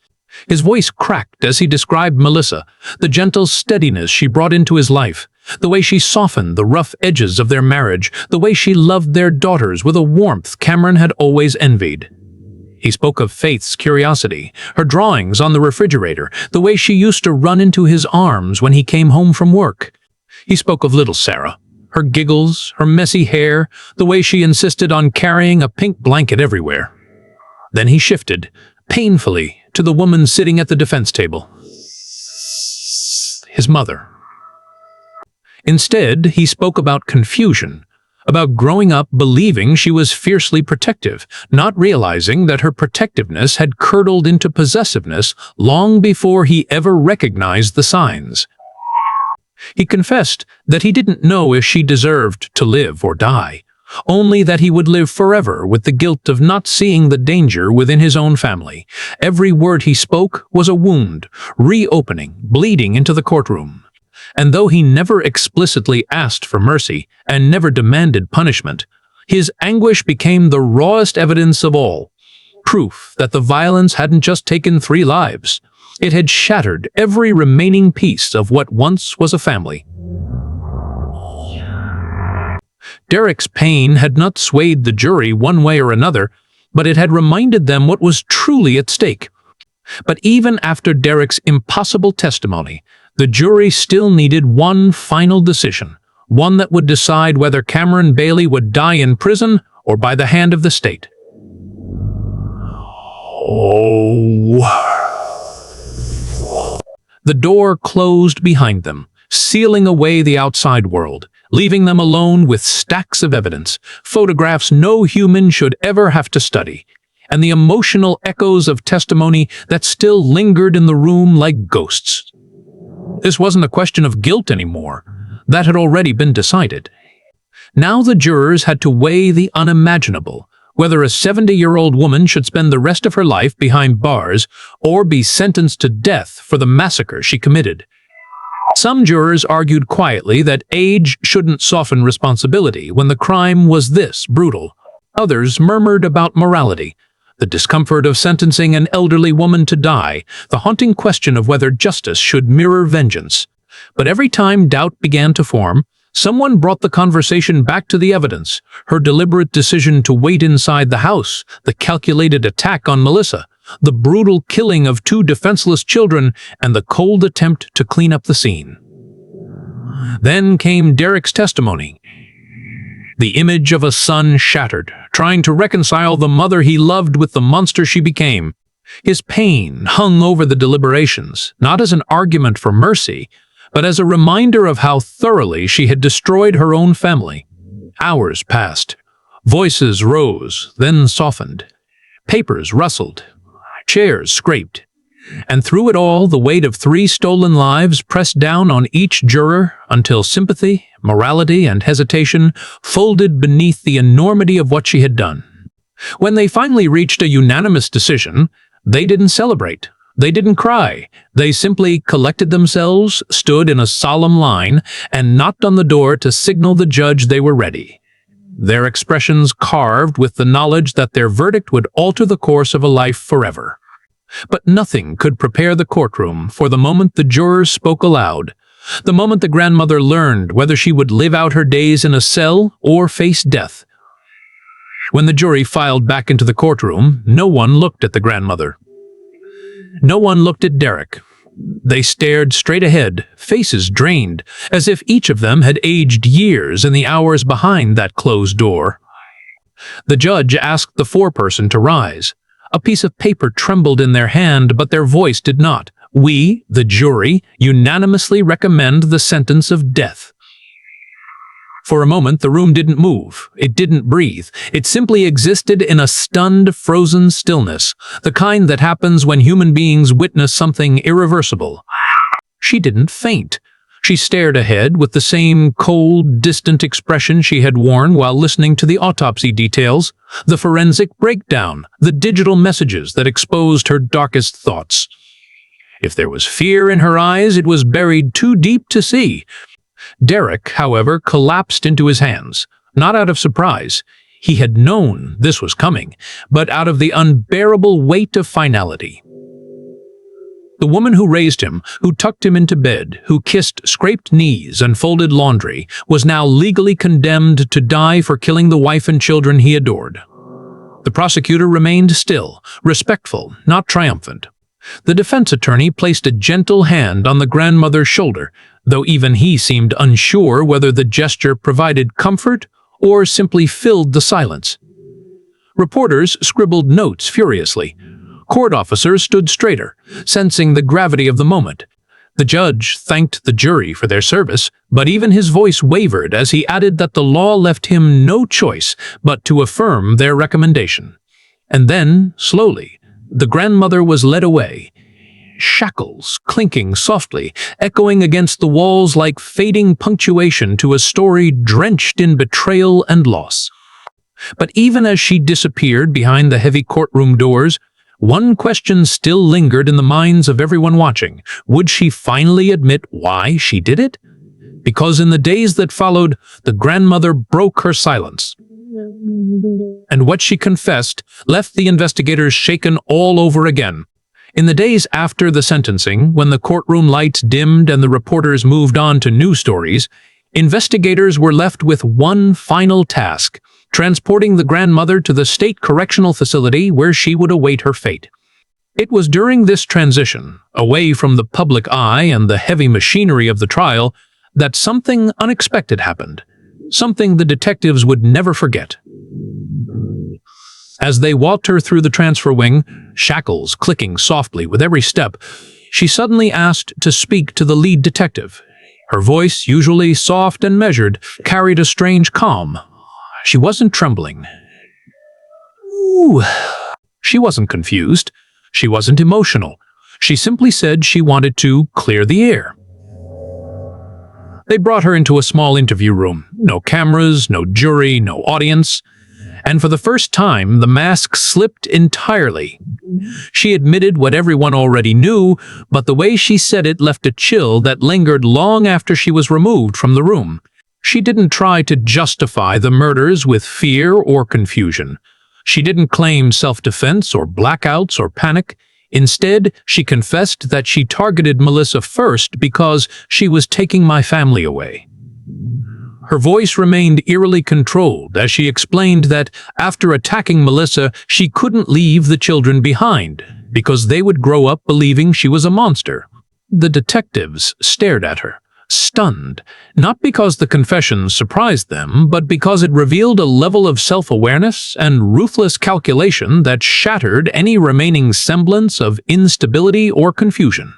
His voice cracked as he described Melissa, the gentle steadiness she brought into his life, the way she softened the rough edges of their marriage, the way she loved their daughters with a warmth Cameron had always envied. He spoke of Faith's curiosity, her drawings on the refrigerator, the way she used to run into his arms when he came home from work. He spoke of little Sarah, her giggles, her messy hair, the way she insisted on carrying a pink blanket everywhere. Then he shifted, painfully, to the woman sitting at the defense table. His mother. Instead, he spoke about confusion, about growing up believing she was fiercely protective, not realizing that her protectiveness had curdled into possessiveness long before he ever recognized the signs. He confessed that he didn't know if she deserved to live or die, only that he would live forever with the guilt of not seeing the danger within his own family. Every word he spoke was a wound, reopening, bleeding into the courtroom. And though he never explicitly asked for mercy and never demanded punishment, his anguish became the rawest evidence of all, proof that the violence hadn't just taken 3 lives. It had shattered every remaining piece of what once was a family. Derek's pain had not swayed the jury one way or another, but it had reminded them what was truly at stake. But even after Derek's impossible testimony, the jury still needed one final decision, one that would decide whether Cameron Bailey would die in prison or by the hand of the state. The door closed behind them, sealing away the outside world, leaving them alone with stacks of evidence, photographs no human should ever have to study, and the emotional echoes of testimony that still lingered in the room like ghosts. This wasn't a question of guilt anymore. That had already been decided. Now the jurors had to weigh the unimaginable, whether a 70-year-old woman should spend the rest of her life behind bars or be sentenced to death for the massacre she committed. Some jurors argued quietly that age shouldn't soften responsibility when the crime was this brutal. Others murmured about morality, the discomfort of sentencing an elderly woman to die, the haunting question of whether justice should mirror vengeance. But every time doubt began to form, someone brought the conversation back to the evidence, her deliberate decision to wait inside the house, the calculated attack on Melissa, the brutal killing of 2 defenseless children, and the cold attempt to clean up the scene. Then came Derek's testimony. The image of a son shattered, trying to reconcile the mother he loved with the monster she became. His pain hung over the deliberations, not as an argument for mercy, but as a reminder of how thoroughly she had destroyed her own family. Hours passed. Voices rose, then softened. Papers rustled. Chairs scraped. And through it all, the weight of 3 stolen lives pressed down on each juror until sympathy, morality, and hesitation folded beneath the enormity of what she had done. When they finally reached a unanimous decision, they didn't celebrate. They didn't cry. They simply collected themselves, stood in a solemn line, and knocked on the door to signal the judge they were ready. Their expressions carved with the knowledge that their verdict would alter the course of a life forever. But nothing could prepare the courtroom for the moment the jurors spoke aloud, the moment the grandmother learned whether she would live out her days in a cell or face death. When the jury filed back into the courtroom, no one looked at the grandmother. No one looked at Derek. They stared straight ahead, faces drained, as if each of them had aged years in the hours behind that closed door. The judge asked the foreperson to rise. A piece of paper trembled in their hand, but their voice did not. We, the jury, unanimously recommend the sentence of death. For a moment, the room didn't move. It didn't breathe. It simply existed in a stunned, frozen stillness, the kind that happens when human beings witness something irreversible. She didn't faint. She stared ahead with the same cold, distant expression she had worn while listening to the autopsy details, the forensic breakdown, the digital messages that exposed her darkest thoughts. If there was fear in her eyes, it was buried too deep to see. Derek, however, collapsed into his hands, not out of surprise. He had known this was coming, but out of the unbearable weight of finality. The woman who raised him, who tucked him into bed, who kissed scraped knees and folded laundry, was now legally condemned to die for killing the wife and children he adored. The prosecutor remained still, respectful, not triumphant. The defense attorney placed a gentle hand on the grandmother's shoulder, though even he seemed unsure whether the gesture provided comfort or simply filled the silence. Reporters scribbled notes furiously. Court officers stood straighter, sensing the gravity of the moment. The judge thanked the jury for their service, but even his voice wavered as he added that the law left him no choice but to affirm their recommendation. And then, slowly, the grandmother was led away, shackles clinking softly, echoing against the walls like fading punctuation to a story drenched in betrayal and loss. But even as she disappeared behind the heavy courtroom doors, one question still lingered in the minds of everyone watching. Would she finally admit why she did it? Because in the days that followed, the grandmother broke her silence. And what she confessed left the investigators shaken all over again. In the days after the sentencing, when the courtroom lights dimmed and the reporters moved on to new stories, investigators were left with one final task: transporting the grandmother to the state correctional facility where she would await her fate. It was during this transition, away from the public eye and the heavy machinery of the trial, that something unexpected happened, something the detectives would never forget. As they walked her through the transfer wing, shackles clicking softly with every step, she suddenly asked to speak to the lead detective. Her voice, usually soft and measured, carried a strange calm. She wasn't trembling. Ooh. She wasn't confused. She wasn't emotional. She simply said she wanted to clear the air. They brought her into a small interview room. No cameras, no jury, no audience. And for the first time, the mask slipped entirely. She admitted what everyone already knew, but the way she said it left a chill that lingered long after she was removed from the room. She didn't try to justify the murders with fear or confusion. She didn't claim self-defense or blackouts or panic. Instead, she confessed that she targeted Melissa first because she was taking my family away. Her voice remained eerily controlled as she explained that after attacking Melissa, she couldn't leave the children behind because they would grow up believing she was a monster. The detectives stared at her, stunned, not because the confession surprised them, but because it revealed a level of self-awareness and ruthless calculation that shattered any remaining semblance of instability or confusion.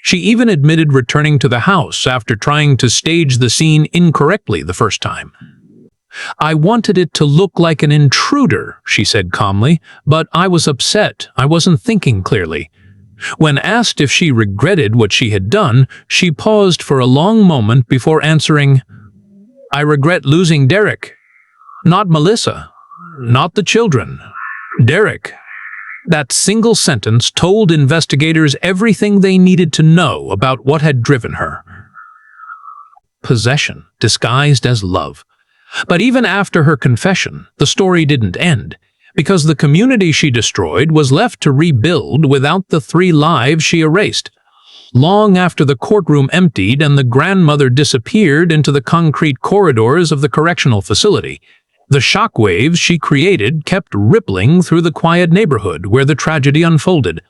She even admitted returning to the house after trying to stage the scene incorrectly the first time. "I wanted it to look like an intruder," she said calmly, "but I was upset. I wasn't thinking clearly." When asked if she regretted what she had done, she paused for a long moment before answering, "I regret losing Derek. Not Melissa. Not the children. Derek." That single sentence told investigators everything they needed to know about what had driven her. Possession, disguised as love. But even after her confession, the story didn't end, because the community she destroyed was left to rebuild without the 3 lives she erased. Long after the courtroom emptied and the grandmother disappeared into the concrete corridors of the correctional facility, the shockwaves she created kept rippling through the quiet neighborhood where the tragedy unfolded.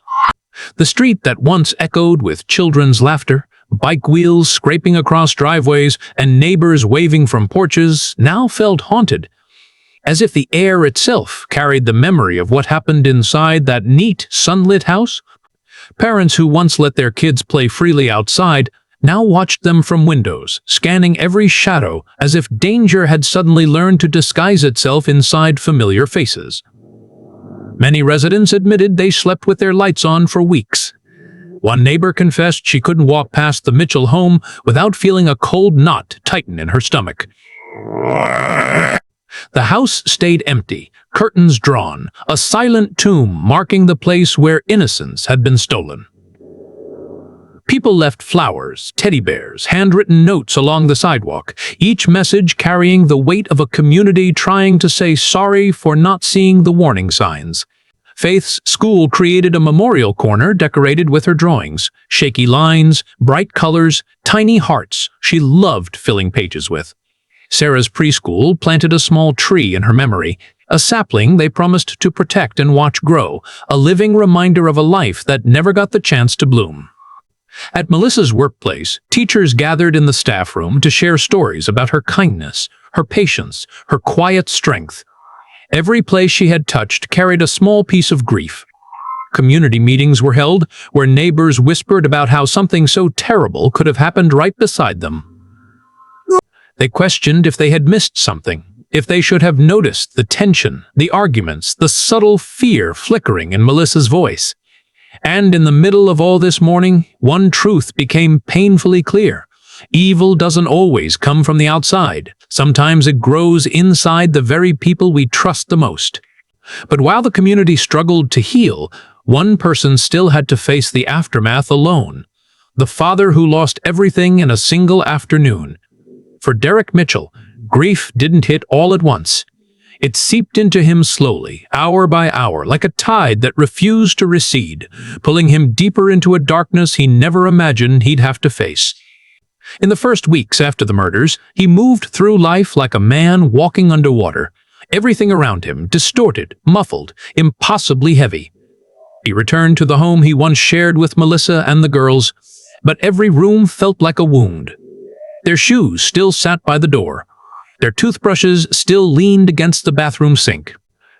The street that once echoed with children's laughter, bike wheels scraping across driveways, and neighbors waving from porches now felt haunted, as if the air itself carried the memory of what happened inside that neat, sunlit house. Parents who once let their kids play freely outside now watched them from windows, scanning every shadow as if danger had suddenly learned to disguise itself inside familiar faces. Many residents admitted they slept with their lights on for weeks. One neighbor confessed she couldn't walk past the Mitchell home without feeling a cold knot tighten in her stomach. The house stayed empty, curtains drawn, a silent tomb marking the place where innocence had been stolen. People left flowers, teddy bears, handwritten notes along the sidewalk, each message carrying the weight of a community trying to say sorry for not seeing the warning signs. Faith's school created a memorial corner decorated with her drawings, shaky lines, bright colors, tiny hearts she loved filling pages with. Sarah's preschool planted a small tree in her memory, a sapling they promised to protect and watch grow, a living reminder of a life that never got the chance to bloom. At Melissa's workplace, teachers gathered in the staff room to share stories about her kindness, her patience, her quiet strength. Every place she had touched carried a small piece of grief. Community meetings were held, where neighbors whispered about how something so terrible could have happened right beside them. They questioned if they had missed something, if they should have noticed the tension, the arguments, the subtle fear flickering in Melissa's voice. And in the middle of all this mourning, one truth became painfully clear. Evil doesn't always come from the outside. Sometimes it grows inside the very people we trust the most. But while the community struggled to heal, one person still had to face the aftermath alone. The father who lost everything in a single afternoon. For Derek Mitchell, grief didn't hit all at once. It seeped into him slowly, hour by hour, like a tide that refused to recede, pulling him deeper into a darkness he never imagined he'd have to face. In the first weeks after the murders, he moved through life like a man walking underwater. Everything around him distorted, muffled, impossibly heavy. He returned to the home he once shared with Melissa and the girls, but every room felt like a wound. Their shoes still sat by the door. Their toothbrushes still leaned against the bathroom sink.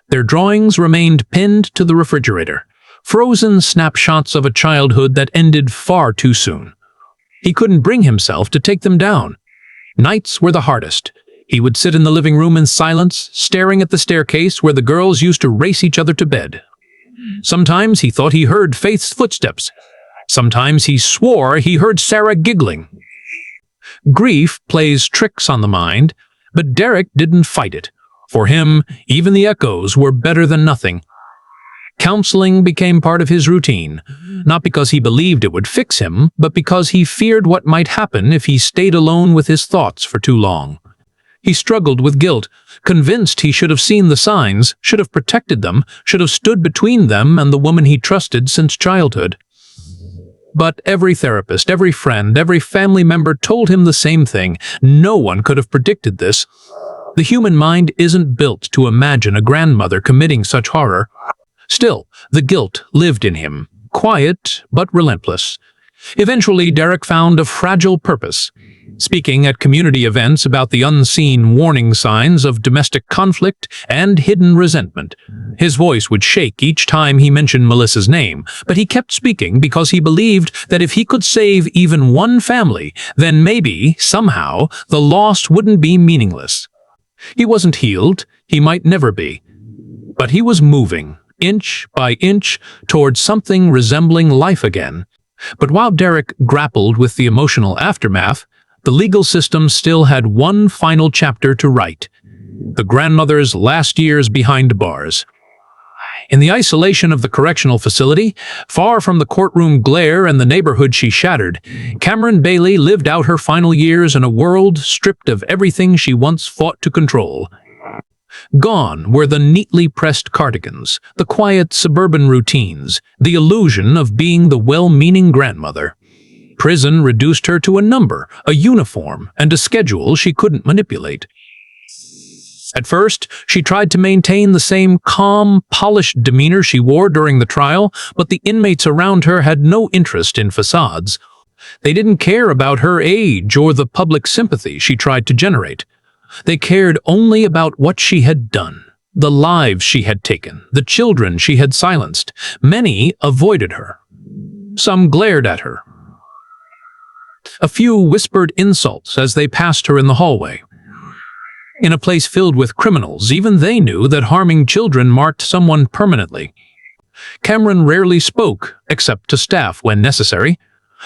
Their drawings remained pinned to the refrigerator, frozen snapshots of a childhood that ended far too soon. He couldn't bring himself to take them down. Nights were the hardest. He would sit in the living room in silence, staring at the staircase where the girls used to race each other to bed. Sometimes he thought he heard Faith's footsteps. Sometimes he swore he heard Sarah giggling. Grief plays tricks on the mind, but Derek didn't fight it. For him, even the echoes were better than nothing. Counseling became part of his routine, not because he believed it would fix him, but because he feared what might happen if he stayed alone with his thoughts for too long. He struggled with guilt, convinced he should have seen the signs, should have protected them, should have stood between them and the woman he trusted since childhood. But every therapist, every friend, every family member told him the same thing. No one could have predicted this. The human mind isn't built to imagine a grandmother committing such horror. Still, the guilt lived in him, quiet but relentless. Eventually, Derek found a fragile purpose. Speaking at community events about the unseen warning signs of domestic conflict and hidden resentment. His voice would shake each time he mentioned Melissa's name, but he kept speaking because he believed that if he could save even one family, then maybe, somehow, the loss wouldn't be meaningless. He wasn't healed, he might never be. But he was moving, inch by inch, towards something resembling life again. But while Derek grappled with the emotional aftermath, the legal system still had one final chapter to write. The grandmother's last years behind bars. In the isolation of the correctional facility, far from the courtroom glare and the neighborhood she shattered, Cameron Bailey lived out her final years in a world stripped of everything she once fought to control. Gone were the neatly pressed cardigans, the quiet suburban routines, the illusion of being the well-meaning grandmother. Prison reduced her to a number, a uniform, and a schedule she couldn't manipulate. At first, she tried to maintain the same calm, polished demeanor she wore during the trial, but the inmates around her had no interest in facades. They didn't care about her age or the public sympathy she tried to generate. They cared only about what she had done, the lives she had taken, the children she had silenced. Many avoided her. Some glared at her. A few whispered insults as they passed her in the hallway. In a place filled with criminals, even they knew that harming children marked someone permanently. Cameron rarely spoke, except to staff when necessary.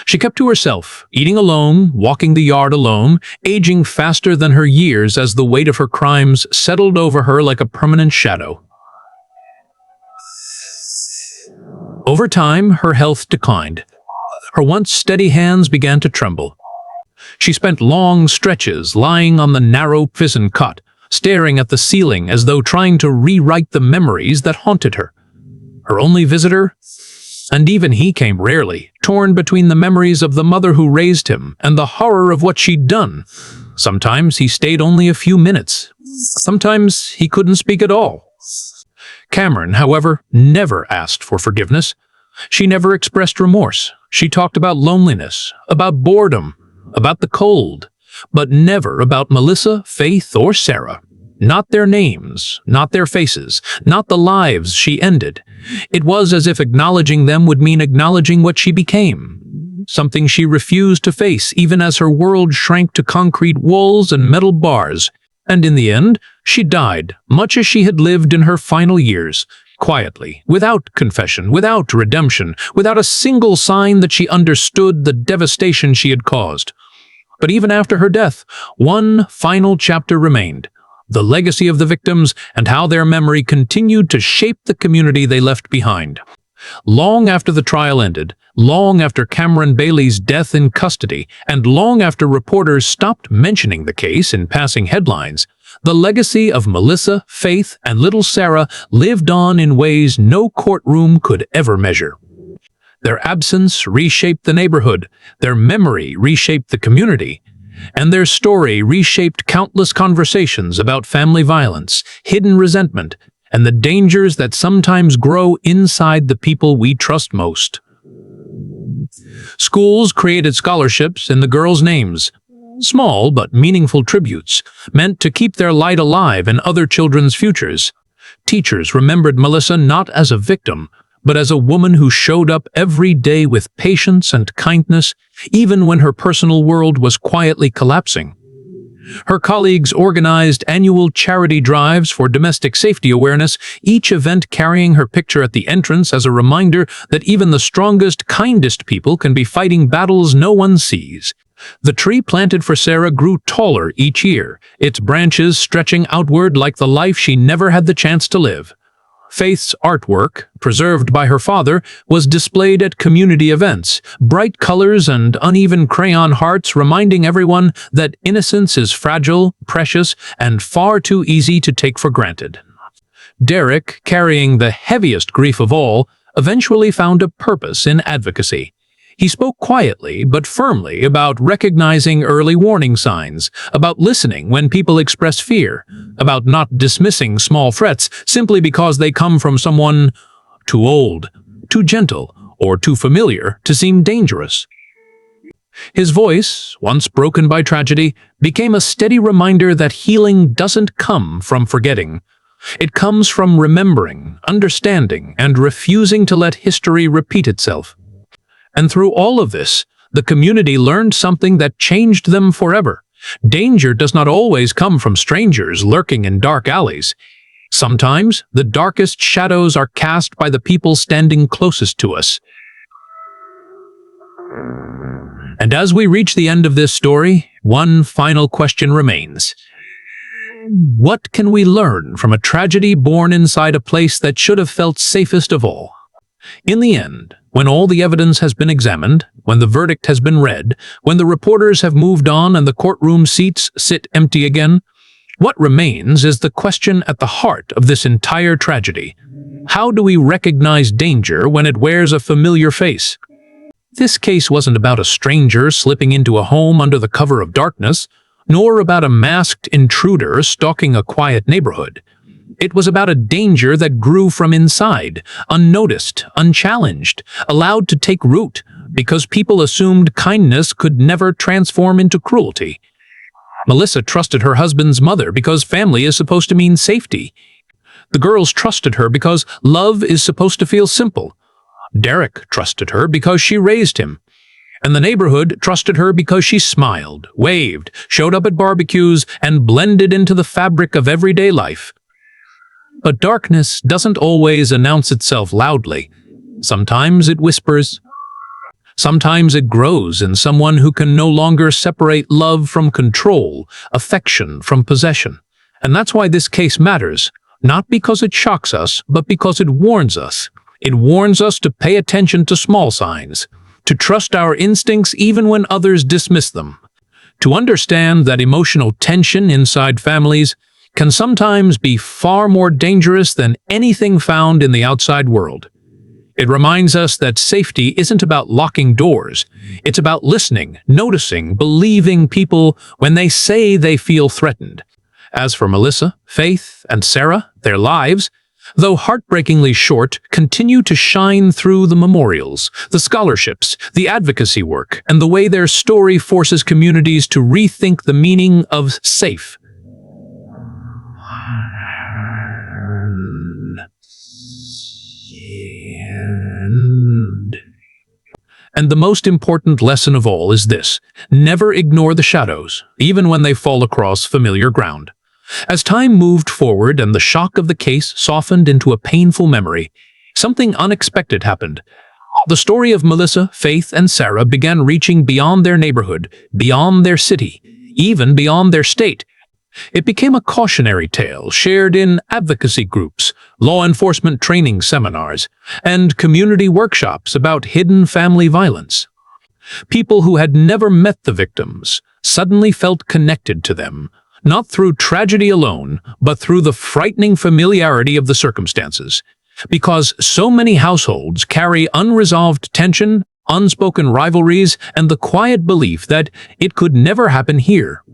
She kept to herself, eating alone, walking the yard alone, aging faster than her years as the weight of her crimes settled over her like a permanent shadow. Over time, her health declined. Her once steady hands began to tremble. She spent long stretches lying on the narrow prison cot, staring at the ceiling as though trying to rewrite the memories that haunted her. Her only visitor, and even he came rarely, torn between the memories of the mother who raised him and the horror of what she'd done. Sometimes he stayed only a few minutes. Sometimes he couldn't speak at all. Cameron, however, never asked for forgiveness. She never expressed remorse. She talked about loneliness, about boredom, about the cold, but never about Melissa, Faith, or Sarah. Not their names, not their faces, not the lives she ended. It was as if acknowledging them would mean acknowledging what she became, something she refused to face even as her world shrank to concrete walls and metal bars. And in the end, she died, much as she had lived in her final years, quietly, without confession, without redemption, without a single sign that she understood the devastation she had caused. But even after her death, one final chapter remained: the legacy of the victims and how their memory continued to shape the community they left behind. Long after the trial ended, long after Cameron Bailey's death in custody, and long after reporters stopped mentioning the case in passing headlines, the legacy of Melissa, Faith, and little Sarah lived on in ways no courtroom could ever measure. Their absence reshaped the neighborhood, their memory reshaped the community, and their story reshaped countless conversations about family violence, hidden resentment, and the dangers that sometimes grow inside the people we trust most. Schools created scholarships in the girls' names, small but meaningful tributes, meant to keep their light alive in other children's futures. Teachers remembered Melissa not as a victim, but as a woman who showed up every day with patience and kindness, even when her personal world was quietly collapsing. Her colleagues organized annual charity drives for domestic safety awareness, each event carrying her picture at the entrance as a reminder that even the strongest, kindest people can be fighting battles no one sees. The tree planted for Sarah grew taller each year, its branches stretching outward like the life she never had the chance to live. Faith's artwork, preserved by her father, was displayed at community events, bright colors and uneven crayon hearts reminding everyone that innocence is fragile, precious, and far too easy to take for granted. Derek, carrying the heaviest grief of all, eventually found a purpose in advocacy. He spoke quietly but firmly about recognizing early warning signs, about listening when people express fear, about not dismissing small threats simply because they come from someone too old, too gentle, or too familiar to seem dangerous. His voice, once broken by tragedy, became a steady reminder that healing doesn't come from forgetting. It comes from remembering, understanding, and refusing to let history repeat itself. And through all of this, the community learned something that changed them forever. Danger does not always come from strangers lurking in dark alleys. Sometimes, the darkest shadows are cast by the people standing closest to us. And as we reach the end of this story, one final question remains. What can we learn from a tragedy born inside a place that should have felt safest of all? In the end, when all the evidence has been examined, when the verdict has been read, when the reporters have moved on and the courtroom seats sit empty again, what remains is the question at the heart of this entire tragedy. How do we recognize danger when it wears a familiar face? This case wasn't about a stranger slipping into a home under the cover of darkness, nor about a masked intruder stalking a quiet neighborhood. It was about a danger that grew from inside, unnoticed, unchallenged, allowed to take root, because people assumed kindness could never transform into cruelty. Melissa trusted her husband's mother because family is supposed to mean safety. The girls trusted her because love is supposed to feel simple. Derek trusted her because she raised him. And the neighborhood trusted her because she smiled, waved, showed up at barbecues, and blended into the fabric of everyday life. But darkness doesn't always announce itself loudly. Sometimes it whispers. Sometimes it grows in someone who can no longer separate love from control, affection from possession. And that's why this case matters, not because it shocks us, but because it warns us. It warns us to pay attention to small signs, to trust our instincts even when others dismiss them, to understand that emotional tension inside families can sometimes be far more dangerous than anything found in the outside world. It reminds us that safety isn't about locking doors. It's about listening, noticing, believing people when they say they feel threatened. As for Melissa, Faith, and Sarah, their lives, though heartbreakingly short, continue to shine through the memorials, the scholarships, the advocacy work, and the way their story forces communities to rethink the meaning of safe. And the most important lesson of all is this: never ignore the shadows, even when they fall across familiar ground. As time moved forward and the shock of the case softened into a painful memory, something unexpected happened. The story of Melissa, Faith, and Sarah began reaching beyond their neighborhood, beyond their city, even beyond their state. It became a cautionary tale shared in advocacy groups, law enforcement training seminars, and community workshops about hidden family violence. People who had never met the victims suddenly felt connected to them, not through tragedy alone, but through the frightening familiarity of the circumstances. Because so many households carry unresolved tension, unspoken rivalries, and the quiet belief that it could never happen here.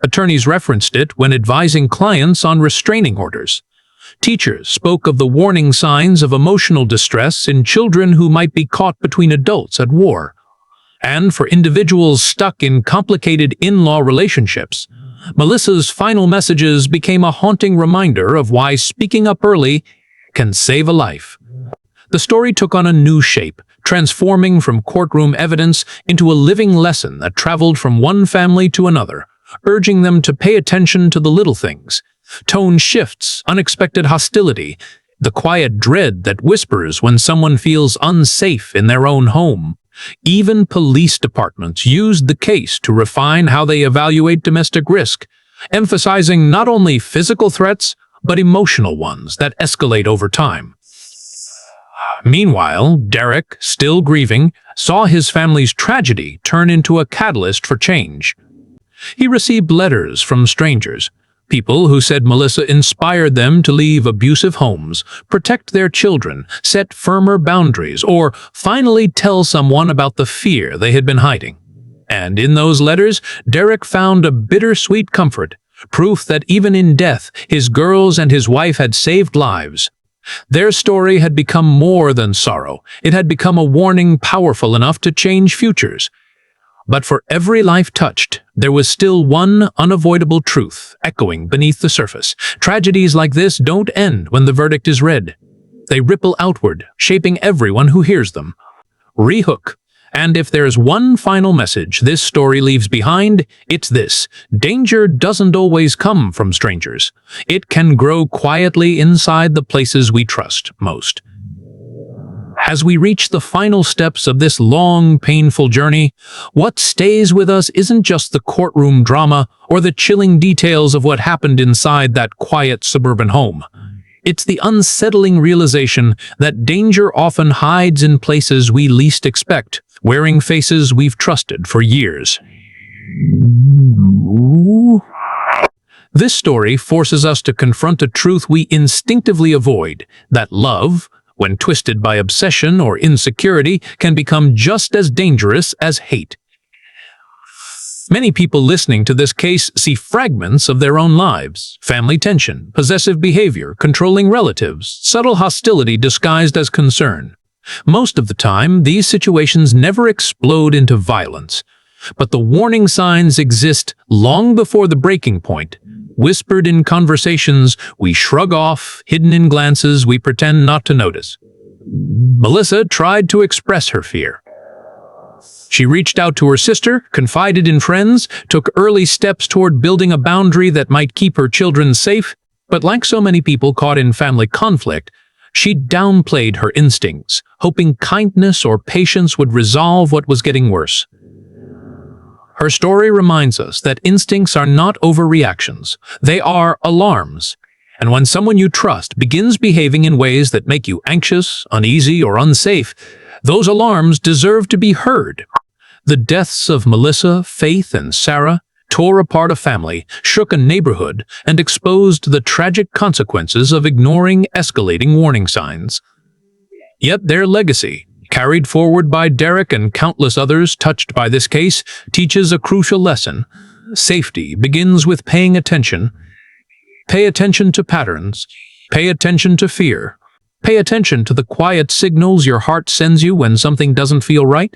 Attorneys referenced it when advising clients on restraining orders. Teachers spoke of the warning signs of emotional distress in children who might be caught between adults at war. And for individuals stuck in complicated in-law relationships, Melissa's final messages became a haunting reminder of why speaking up early can save a life. The story took on a new shape, transforming from courtroom evidence into a living lesson that traveled from one family to another, urging them to pay attention to the little things: tone shifts, unexpected hostility, the quiet dread that whispers when someone feels unsafe in their own home. Even police departments used the case to refine how they evaluate domestic risk, emphasizing not only physical threats, but emotional ones that escalate over time. Meanwhile, Derek, still grieving, saw his family's tragedy turn into a catalyst for change. He received letters from strangers, people who said Melissa inspired them to leave abusive homes, protect their children, set firmer boundaries, or finally tell someone about the fear they had been hiding. And in those letters, Derek found a bittersweet comfort, proof that even in death, his girls and his wife had saved lives. Their story had become more than sorrow. It had become a warning powerful enough to change futures. But for every life touched, there was still one unavoidable truth echoing beneath the surface. Tragedies like this don't end when the verdict is read. They ripple outward, shaping everyone who hears them. Rehook. And if there's one final message this story leaves behind, it's this: danger doesn't always come from strangers. It can grow quietly inside the places we trust most. As we reach the final steps of this long, painful journey, what stays with us isn't just the courtroom drama or the chilling details of what happened inside that quiet suburban home. It's the unsettling realization that danger often hides in places we least expect, wearing faces we've trusted for years. This story forces us to confront a truth we instinctively avoid: that love, when twisted by obsession or insecurity, can become just as dangerous as hate. Many people listening to this case see fragments of their own lives: family tension, possessive behavior, controlling relatives, subtle hostility disguised as concern. Most of the time, these situations never explode into violence, but the warning signs exist long before the breaking point, whispered in conversations we shrug off, hidden in glances we pretend not to notice. Melissa tried to express her fear. She reached out to her sister, confided in friends, took early steps toward building a boundary that might keep her children safe, but like so many people caught in family conflict, she downplayed her instincts, hoping kindness or patience would resolve what was getting worse. Her story reminds us that instincts are not overreactions. They are alarms. And when someone you trust begins behaving in ways that make you anxious, uneasy, or unsafe, those alarms deserve to be heard. The deaths of Melissa, Faith, and Sarah tore apart a family, shook a neighborhood, and exposed the tragic consequences of ignoring escalating warning signs. Yet their legacy, carried forward by Derek and countless others touched by this case, teaches a crucial lesson. Safety begins with paying attention. Pay attention to patterns. Pay attention to fear. Pay attention to the quiet signals your heart sends you when something doesn't feel right.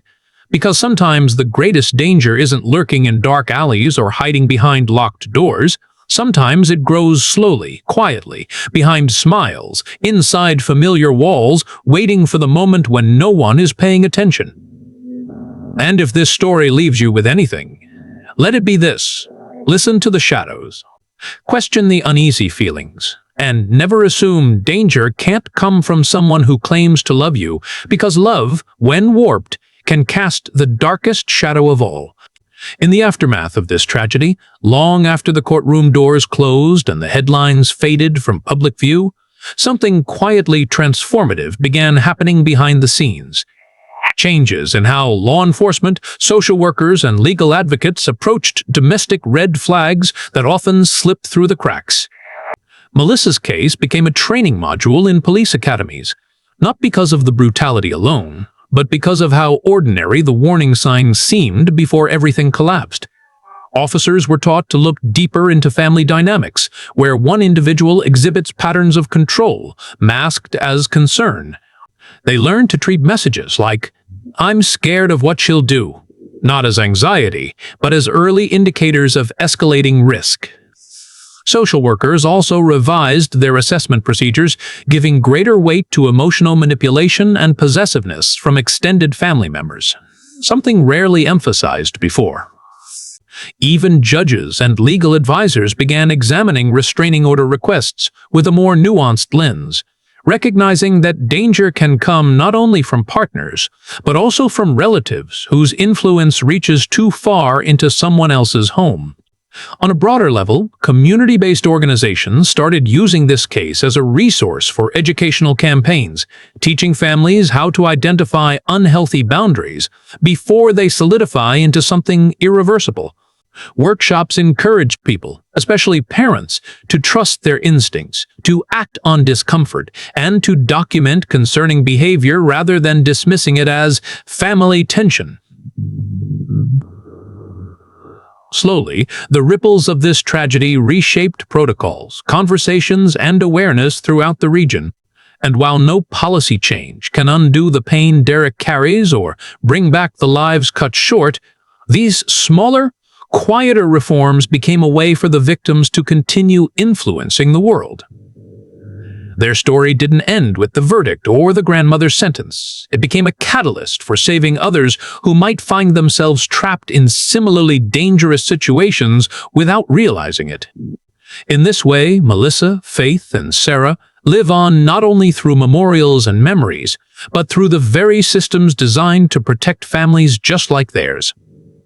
Because sometimes the greatest danger isn't lurking in dark alleys or hiding behind locked doors. Sometimes it grows slowly, quietly, behind smiles, inside familiar walls, waiting for the moment when no one is paying attention. And if this story leaves you with anything, let it be this: listen to the shadows, question the uneasy feelings, and never assume danger can't come from someone who claims to love you, because love, when warped, can cast the darkest shadow of all. In the aftermath of this tragedy, long after the courtroom doors closed and the headlines faded from public view, something quietly transformative began happening behind the scenes. Changes in how law enforcement, social workers, and legal advocates approached domestic red flags that often slipped through the cracks. Melissa's case became a training module in police academies, not because of the brutality alone, but because of how ordinary the warning signs seemed before everything collapsed. Officers were taught to look deeper into family dynamics, where one individual exhibits patterns of control, masked as concern. They learned to treat messages like, "I'm scared of what she'll do," not as anxiety, but as early indicators of escalating risk. Social workers also revised their assessment procedures, giving greater weight to emotional manipulation and possessiveness from extended family members, something rarely emphasized before. Even judges and legal advisors began examining restraining order requests with a more nuanced lens, recognizing that danger can come not only from partners, but also from relatives whose influence reaches too far into someone else's home. On a broader level, community-based organizations started using this case as a resource for educational campaigns, teaching families how to identify unhealthy boundaries before they solidify into something irreversible. Workshops encouraged people, especially parents, to trust their instincts, to act on discomfort, and to document concerning behavior rather than dismissing it as family tension. Slowly, the ripples of this tragedy reshaped protocols, conversations, and awareness throughout the region. And while no policy change can undo the pain Derek carries or bring back the lives cut short, these smaller, quieter reforms became a way for the victims to continue influencing the world. Their story didn't end with the verdict or the grandmother's sentence. It became a catalyst for saving others who might find themselves trapped in similarly dangerous situations without realizing it. In this way, Melissa, Faith, and Sarah live on not only through memorials and memories, but through the very systems designed to protect families just like theirs.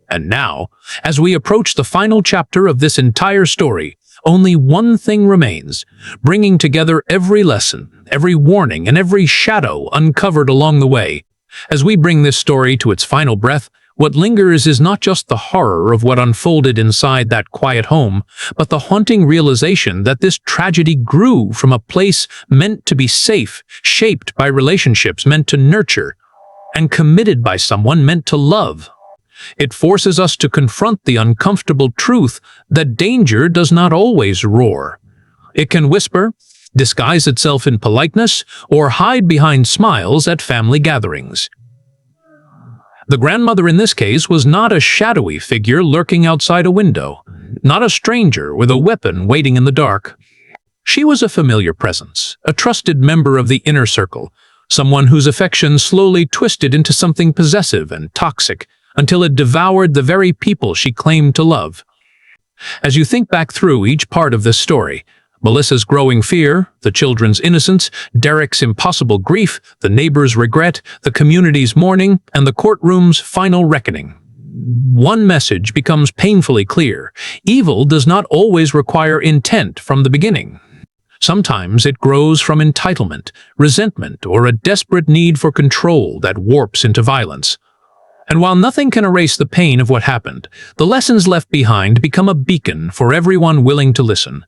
And now, as we approach the final chapter of this entire story, only one thing remains: bringing together every lesson, every warning, and every shadow uncovered along the way. As we bring this story to its final breath, what lingers is not just the horror of what unfolded inside that quiet home, but the haunting realization that this tragedy grew from a place meant to be safe, shaped by relationships meant to nurture, and committed by someone meant to love. It forces us to confront the uncomfortable truth that danger does not always roar. It can whisper, disguise itself in politeness, or hide behind smiles at family gatherings. The grandmother in this case was not a shadowy figure lurking outside a window, not a stranger with a weapon waiting in the dark. She was a familiar presence, a trusted member of the inner circle, someone whose affection slowly twisted into something possessive and toxic, until it devoured the very people she claimed to love. As you think back through each part of this story, Melissa's growing fear, the children's innocence, Derek's impossible grief, the neighbor's regret, the community's mourning, and the courtroom's final reckoning, one message becomes painfully clear: evil does not always require intent from the beginning. Sometimes it grows from entitlement, resentment, or a desperate need for control that warps into violence. And while nothing can erase the pain of what happened, the lessons left behind become a beacon for everyone willing to listen.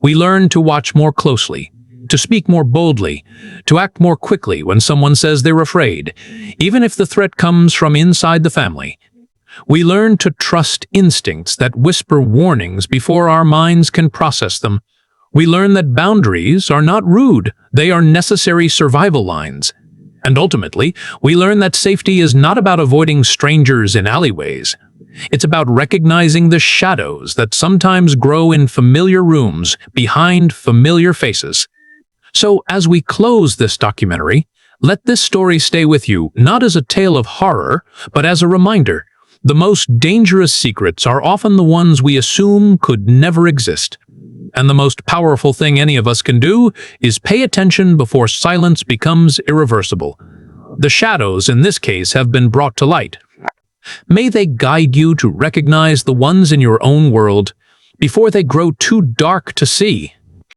We learn to watch more closely, to speak more boldly, to act more quickly when someone says they're afraid, even if the threat comes from inside the family. We learn to trust instincts that whisper warnings before our minds can process them. We learn that boundaries are not rude, they are necessary survival lines. And ultimately, we learn that safety is not about avoiding strangers in alleyways. It's about recognizing the shadows that sometimes grow in familiar rooms behind familiar faces. So, as we close this documentary, let this story stay with you, not as a tale of horror, but as a reminder. The most dangerous secrets are often the ones we assume could never exist. And the most powerful thing any of us can do is pay attention before silence becomes irreversible. The shadows, in this case, have been brought to light. May they guide you to recognize the ones in your own world before they grow too dark to see.